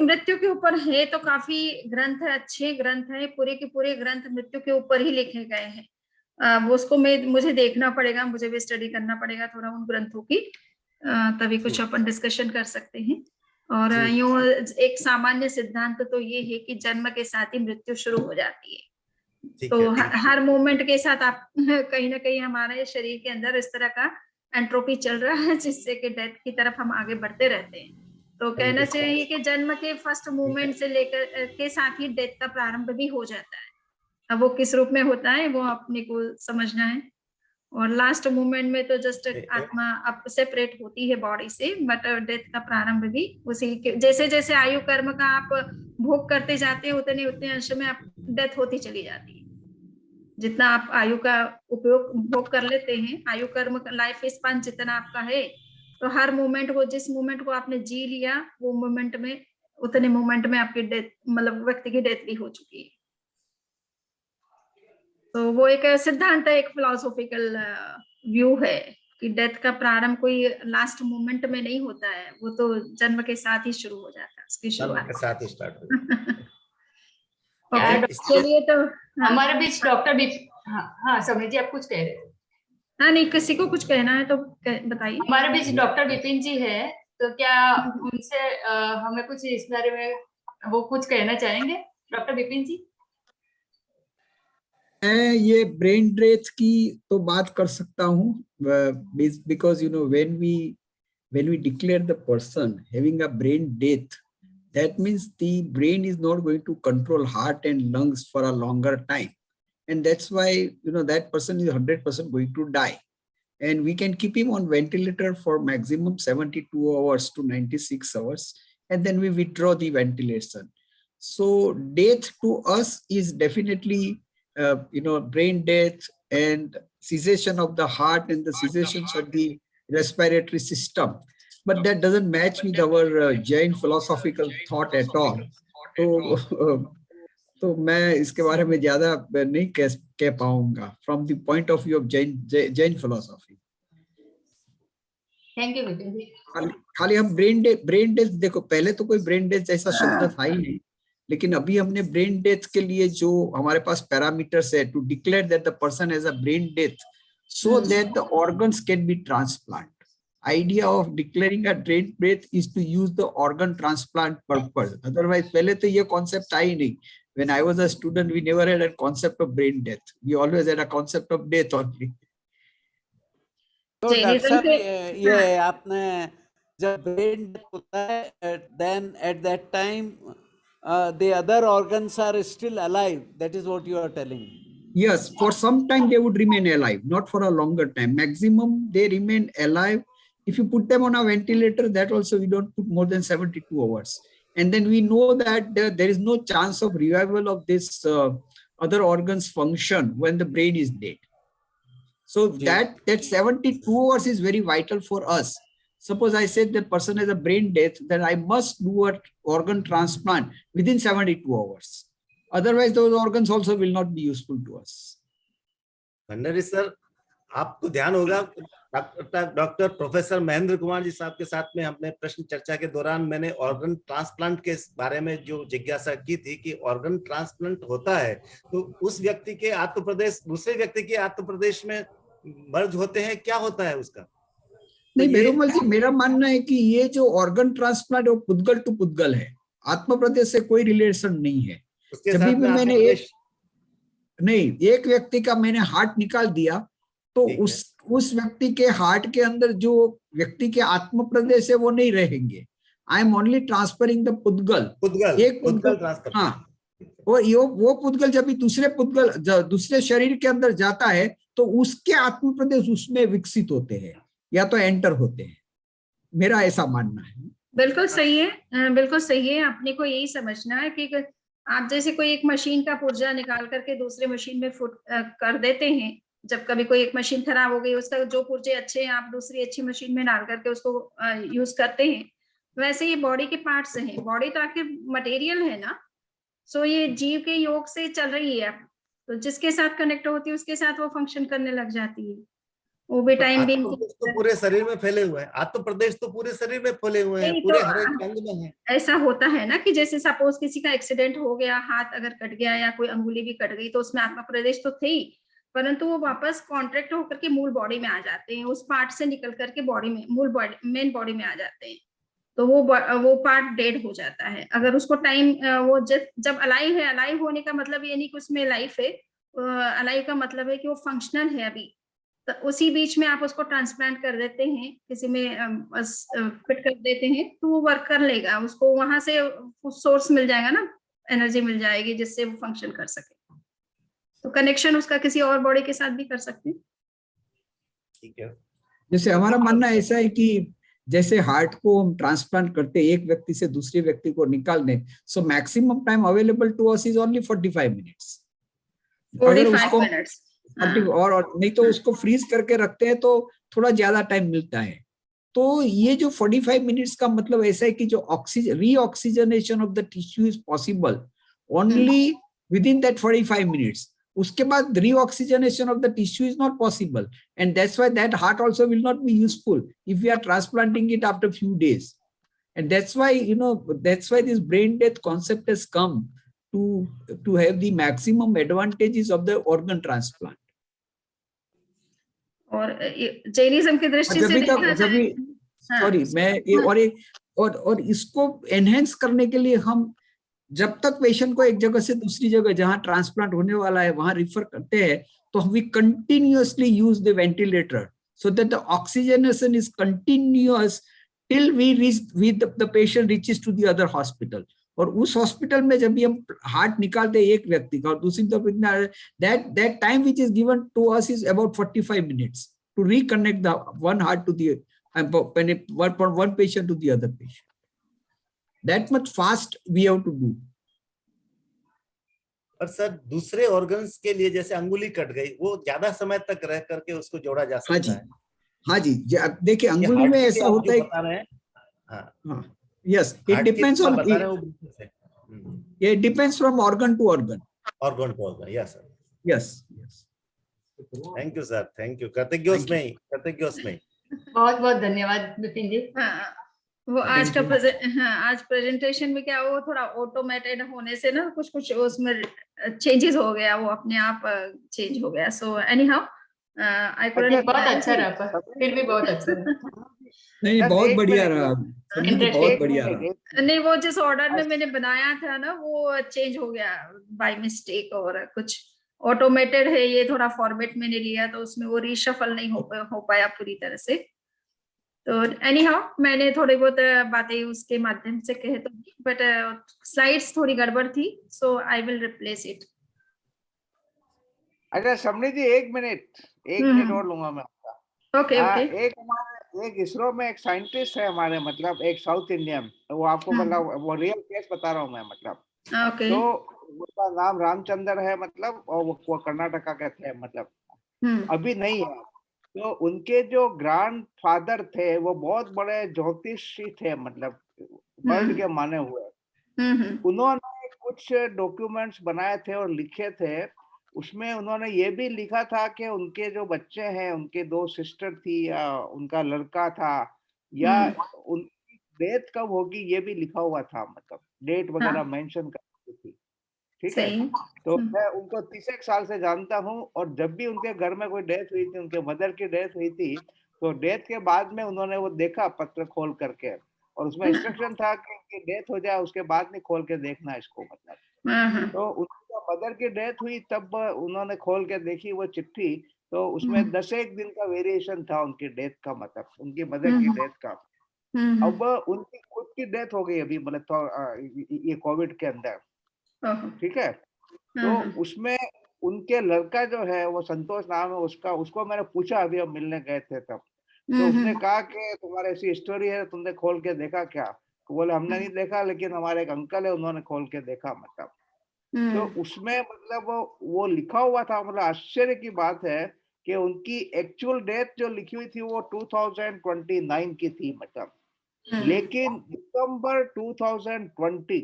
मृत्यु के ऊपर है तो काफी ग्रंथ है, अच्छे ग्रंथ है, पूरे के पूरे ग्रंथ मृत्यु के ऊपर ही लिखे गए हैं। वो उसको मुझे देखना पड़ेगा, मुझे भी स्टडी करना पड़ेगा थोड़ा उन ग्रंथों की, तभी कुछ अपन डिस्कशन कर सकते हैं। और यूं एक सामान्य सिद्धांत तो ये है कि जन्म के साथ ही मृत्यु शुरू हो जाती है। ठीक तो है। हर मोमेंट के साथ आप कहीं ना कहीं हमारे शरीर के अंदर इस तरह का एंट्रोपी चल रहा है, जिससे कि डेथ की तरफ हम आगे बढ़ते रहते हैं। तो कहना चाहिए कि जन्म के फर्स्ट मोमेंट से लेकर के साथ ही डेथ का प्रारंभ भी हो जाता है। अब वो किस रूप में होता है वो अपने को समझना है। और लास्ट मोमेंट में तो जस्ट आत्मा अब सेपरेट होती है बॉडी से, बट डेथ का प्रारंभ भी उसी के जैसे जैसे आयु कर्म का आप भोग करते जाते हैं उतने उतने अंश में आप डेथ होती चली जाती है। जितना आप आयु का उपयोग भोग कर लेते हैं, आयु कर्म लाइफ स्पान जितना आपका है, तो हर मोमेंट को, जिस मोमेंट को आपने जी लिया वो मोमेंट में, उतने मोमेंट में आपकी डेथ, मतलब व्यक्ति की डेथ भी हो चुकी है। तो वो एक सिद्धांत है, एक फिलोसॉफिकल व्यू है कि डेथ का प्रारंभ कोई लास्ट मोमेंट में नहीं होता है, वो तो जन्म के साथ ही शुरू हो जाता है, उसकी जन्म शुरुआत के साथ ही स्टार्ट हो चलिए तो हमारे बीच डॉक्टर हाँ समीर जी, आप कुछ कह रहे थे? हाँ नहीं, किसी को कुछ कहना है तो बताइए। हमारे बीच डॉक्टर विपिन जी है, तो क्या उनसे हमें कुछ इस बारे में वो कुछ कहना चाहेंगे? डॉक्टर विपिन जी। मैं ये ब्रेन डेथ की तो बात कर सकता हूँ, because you know when we declare the person having a brain death, that means the brain is not going to control heart and lungs for a longer time, and that's why that person is 100% going to die, and we can keep him on ventilator for maximum 72 hours to 96 hours, and then we withdraw the ventilation. So death to us is definitely brain death and cessation of the heart and the cessation of the respiratory system, but that doesn't match with our Jain philosophical thought at all. तो मैं इसके बारे में ज्यादा नहीं कह पाऊंगा from the point of view of Jain philosophy. Thank you Vipin ji. खाली हम ब्रेन डेथ देखो, पहले तो कोई ब्रेन डेथ जैसा शब्द था ही नहीं, लेकिन अभी हमने ब्रेन डेथ के लिए जो हमारे पास पैरामीटर्स है to declare that the person has a brain death so that the organs can be transplanted. Idea of declaring a brain death is to use the organ transplant purpose. Otherwise, पहले तो ये concept था ही नहीं. When I was a student, we never had a concept of brain death. We always had a concept of death only. तो doctor साहब, ये आपने जब ब्रेन डेथ होता है, then at that time the other organs are still alive. That is what you are telling. Yes, for some time they would remain alive, not for a longer time. Maximum they remain alive. If you put them on a ventilator, that also we don't put more than 72 hours. And then we know that there is no chance of revival of this other organs function when the brain is dead. So that 72 hours is very vital for us. Suppose I said the person has a brain death, then I must do an organ transplant within 72 hours. Otherwise, those organs also will not be useful to us. Bhandari sir, आपको ध्यान होगा doctor professor Mahendra Kumar ji साहब के साथ में हमने प्रश्न चर्चा के दौरान मैंने ऑर्गन ट्रांसप्लांट के बारे में जो जिज्ञासा की थी कि ऑर्गन ट्रांसप्लांट होता है तो उस व्यक्ति के आत्म प्रदेश दूसरे व्यक्ति के आत्म प्रदेश में मर्ज होते हैं, क्या होता है उसका? नहीं, मेरुमल जी, मेरा मानना है कि ये जो ऑर्गन ट्रांसप्लांट वो पुद्गल टू पुद्गल है, आत्म प्रदेश से कोई रिलेशन नहीं है। जब भी मैंने एक व्यक्ति का मैंने हार्ट निकाल दिया तो उस व्यक्ति के हार्ट के अंदर जो व्यक्ति के आत्म प्रदेश है वो नहीं रहेंगे। I am only transferring the pudgal. एक पुद्गल, हाँ, और वो पुद्गल जब भी दूसरे शरीर के अंदर जाता है तो उसके आत्म प्रदेश उसमें विकसित होते हैं या तो एंटर होते हैं, मेरा ऐसा मानना है। बिल्कुल सही है, बिल्कुल सही है। अपने को यही समझना है कि आप जैसे कोई एक मशीन का पुर्जा निकाल करके दूसरे मशीन में फुट कर देते हैं, जब कभी कोई एक मशीन खराब हो गई, उसका जो पुर्जे अच्छे हैं आप दूसरी अच्छी मशीन में डाल करके उसको यूज करते हैं, वैसे ये बॉडी के पार्ट्स हैं। बॉडी तो आखिर मटेरियल है ना, सो ये जीव के योग से चल रही है, तो जिसके साथ कनेक्ट होती है उसके साथ वो फंक्शन करने लग जाती है, वो भी टाइम भी आत्म प्रदेश तो पूरे शरीर में फैले हुए हैं, आत्म प्रदेश तो पूरे शरीर में फैले हुए हैं, नहीं पूरे तो हर एक अंग में है। ऐसा होता है ना कि जैसे सपोज किसी का एक्सीडेंट हो गया, हाथ अगर कट गया या कोई अंगुली भी कट गई, तो उसमें आत्मा प्रदेश तो थे ही, परंतु वो वापस कॉन्ट्रैक्ट होकर के मूल बॉडी में आ जाते हैं, उस पार्ट से निकल करके बॉडी में, मूल बॉडी, मेन बॉडी में आ जाते हैं, तो वो पार्ट डेड हो जाता है। अगर उसको टाइम वो जब अलाइव है, अलाइव होने का मतलब ये नहीं कि उसमें लाइफ है, अलाइव का मतलब है कि वो फंक्शनल है अभी, तो उसी बीच में आप उसको ट्रांसप्लांट कर देते हैं, किसी में फिट कर देते हैं, तो वो वर्क कर लेगा, उसको वहां से सोर्स मिल जाएगा ना, एनर्जी मिल जाएगी जिससे वो फंक्शन कर सके, तो कनेक्शन उसका किसी और बॉडी के साथ भी कर सकते हैं। ठीक है, जैसे हमारा मानना ऐसा है कि जैसे हार्ट को हम ट्रांसप्लांट करते एक व्यक्ति से दूसरे व्यक्ति को निकालने, so maximum time available to us is only 45 minutes. अगर 45 उसको मिनट्स और नहीं तो उसको फ्रीज करके रखते हैं तो थोड़ा ज्यादा टाइम मिलता है। तो ये जो 45 मिनट्स का मतलब ऐसा है कि जो reoxygenation of the tissue is possible only within that 45 minutes. उसके बाद reoxygenation of the tissue is not possible, and that's why that heart also will not be useful if we are transplanting it after few days, and that's why that's why this brain death concept has come to have the maximum advantages of the organ transplant. और Jainism की दृष्टि से देखा जाए, sorry मैं और इसको enhance करने के लिए हम जब तक पेशेंट को एक जगह से दूसरी जगह जहां ट्रांसप्लांट होने वाला है वहां रिफर करते हैं, तो we continuously use the ventilator so that the oxygenation is continuous till the patient reaches to the other hospital. और उस हॉस्पिटल में जब भी हम हार्ट निकालते हैं एक व्यक्ति का और दूसरी तरफ, that time which is given to us is about 45 minutes to reconnect the one heart to the one patient to the other patient. That much fast we have to do. और sir दूसरे organs के लिए जैसे अंगुली cut गई, वो ज्यादा समय तक रह करके उसको जोड़ा जा सकता है। हाँ जी, देखिए अंगुली में ऐसा होता है, बता रहे हैं, हाँ, yes, it depends on, it depends from organ to organ. Yes sir. Yes. Thank you sir, thank you. कृतज्ञोस्मि। बहुत बहुत धन्यवाद विपिन जी। हाँ, वो आज का आज प्रेजेंटेशन में क्या वो थोड़ा ऑटोमेटेड होने से ना कुछ उसमें चेंजेस हो गया, वो अपने आप चेंज हो गया। So any how I couldn't. बहुत अच्छा रहा, फिर भी बहुत अच्छा रहा। नहीं, बहुत बढ़िया रहा, बहुत बढ़िया रहा। नहीं, वो जिस ऑर्डर में मैंने बनाया था ना वो चेंज हो गया बाय मिस्टेक, और कुछ ऑटोमेटेड है, ये थोड़ा फॉर्मेट मैंने लिया तो उसमें वो रीशफल नहीं हो पाया पूरी तरह से। तो एनी हाउ मैंने थोड़ी बहुत बातें उसके माध्यम से कहे तो, बट स्लाइड्स थोड़ी गड़बड़ थी, सो आई विल रिप्लेस इट। अच्छा समनी जी, एक मिनट और लूंगा मैं आपका। ओके। एक इसरो में एक साइंटिस्ट है हमारे, मतलब एक साउथ इंडियन, वो आपको मतलब वो रियल केस बता रहा हूँ मैं, मतलब ओके। तो उसका नाम रामचंद्र है, मतलब और वो कर्नाटका के थे, मतलब अभी नहीं है। तो उनके जो ग्रैंड फादर थे वो बहुत बड़े ज्योतिषी थे, मतलब वर्ल्ड के माने हुए। उन्होंने कुछ डॉक्यूमेंट्स बनाए थे और लिखे थे, उसमें उन्होंने ये भी लिखा था कि उनके जो बच्चे हैं, उनके 2 सिस्टर थी या उनका लड़का था, या उनकी डेथ कब होगी ये भी लिखा हुआ था, मतलब डेट वगैरह मेंशन करती थी। ठीक है, तो मैं उनको 30 साल से जानता हूँ, और जब भी उनके घर में कोई डेथ हुई थी, उनके मदर की डेथ हुई थी, तो डेथ के बाद में उन्होंने वो देखा पत्र खोल करके, और उसमें इंस्ट्रक्शन था कि डेथ हो जाए उसके बाद नहीं खोल के देखना इसको, मतलब। तो उनकी मदर की डेथ हुई तब उन्होंने खोल के देखी वो चिट्ठी, तो उसमें 10 दिन का वेरिएशन था उनकी डेथ का, मतलब उनकी मदर की डेथ का। अब उनकी खुद की डेथ हो गई अभी, मतलब तो ये कोविड के अंदर। ओहो, ठीक है। तो उसमें उनके लड़का जो है वो संतोष नाम है उसका, उसको मैंने पूछा अभी हम मिलने गए थे तब, तो उसने कहा कि तुम्हारी ऐसी स्टोरी है, तुमने खोल के देखा क्या? तो बोले हमने नहीं देखा, लेकिन हमारे एक अंकल है उन्होंने खोल के देखा। मतलब तो उसमें मतलब वो लिखा हुआ था, मतलब आश्चर्य की बात है कि उनकी एक्चुअल डेथ जो लिखी हुई थी वो 2029 की थी। मतलब लेकिन दिसंबर 2020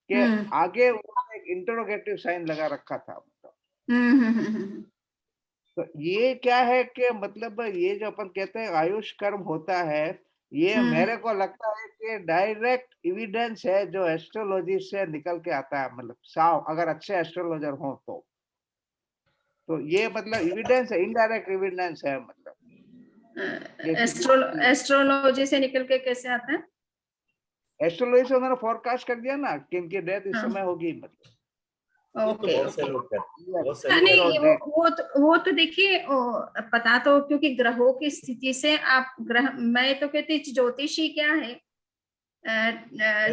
के आगे उन्होंने एक इंटरोगेटिव साइन लगा रखा था। मतलब तो ये क्या है कि मतलब ये जो अपन कहते हैं आयुष कर्म होता है, ये मेरे को लगता है कि डायरेक्ट एविडेंस है जो एस्ट्रोलॉजी से निकल के आता है। मतलब साफ अगर अच्छे एस्ट्रोलॉजर हो तो ये मतलब एविडेंस है, इनडायरेक्ट एविडेंस है। मतलब एस्ट्रोलॉजी से निकल के कैसे आता है? एस्ट्रोलॉजी से उन्होंने फोरकास्ट कर दिया ना कि इनकी डेथ इस समय होगी। मतलब ये तो ओके बहुत से लोग करते हैं, बहुत से लोग नहीं, करते हैं। वो तो देखिए पता तो, क्योंकि ग्रहों की स्थिति से आप ग्रह, मैं तो कहती ज्योतिषी क्या है,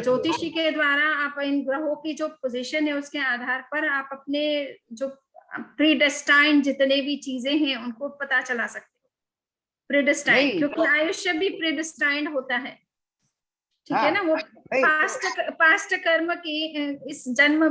ज्योतिषी के द्वारा आप इन ग्रहों की जो पोजीशन है उसके आधार पर आप अपने जो प्रीडेस्टाइंड जितने भी चीजें हैं उनको पता चला सकते हो। प्रीडेस्टाइंड, नहीं क्योंकि आयुष्य भी प्रीडेस्टाइंड होता है, ठीक है हाँ ना? वो नहीं पास्ट कर्म की इस जन्म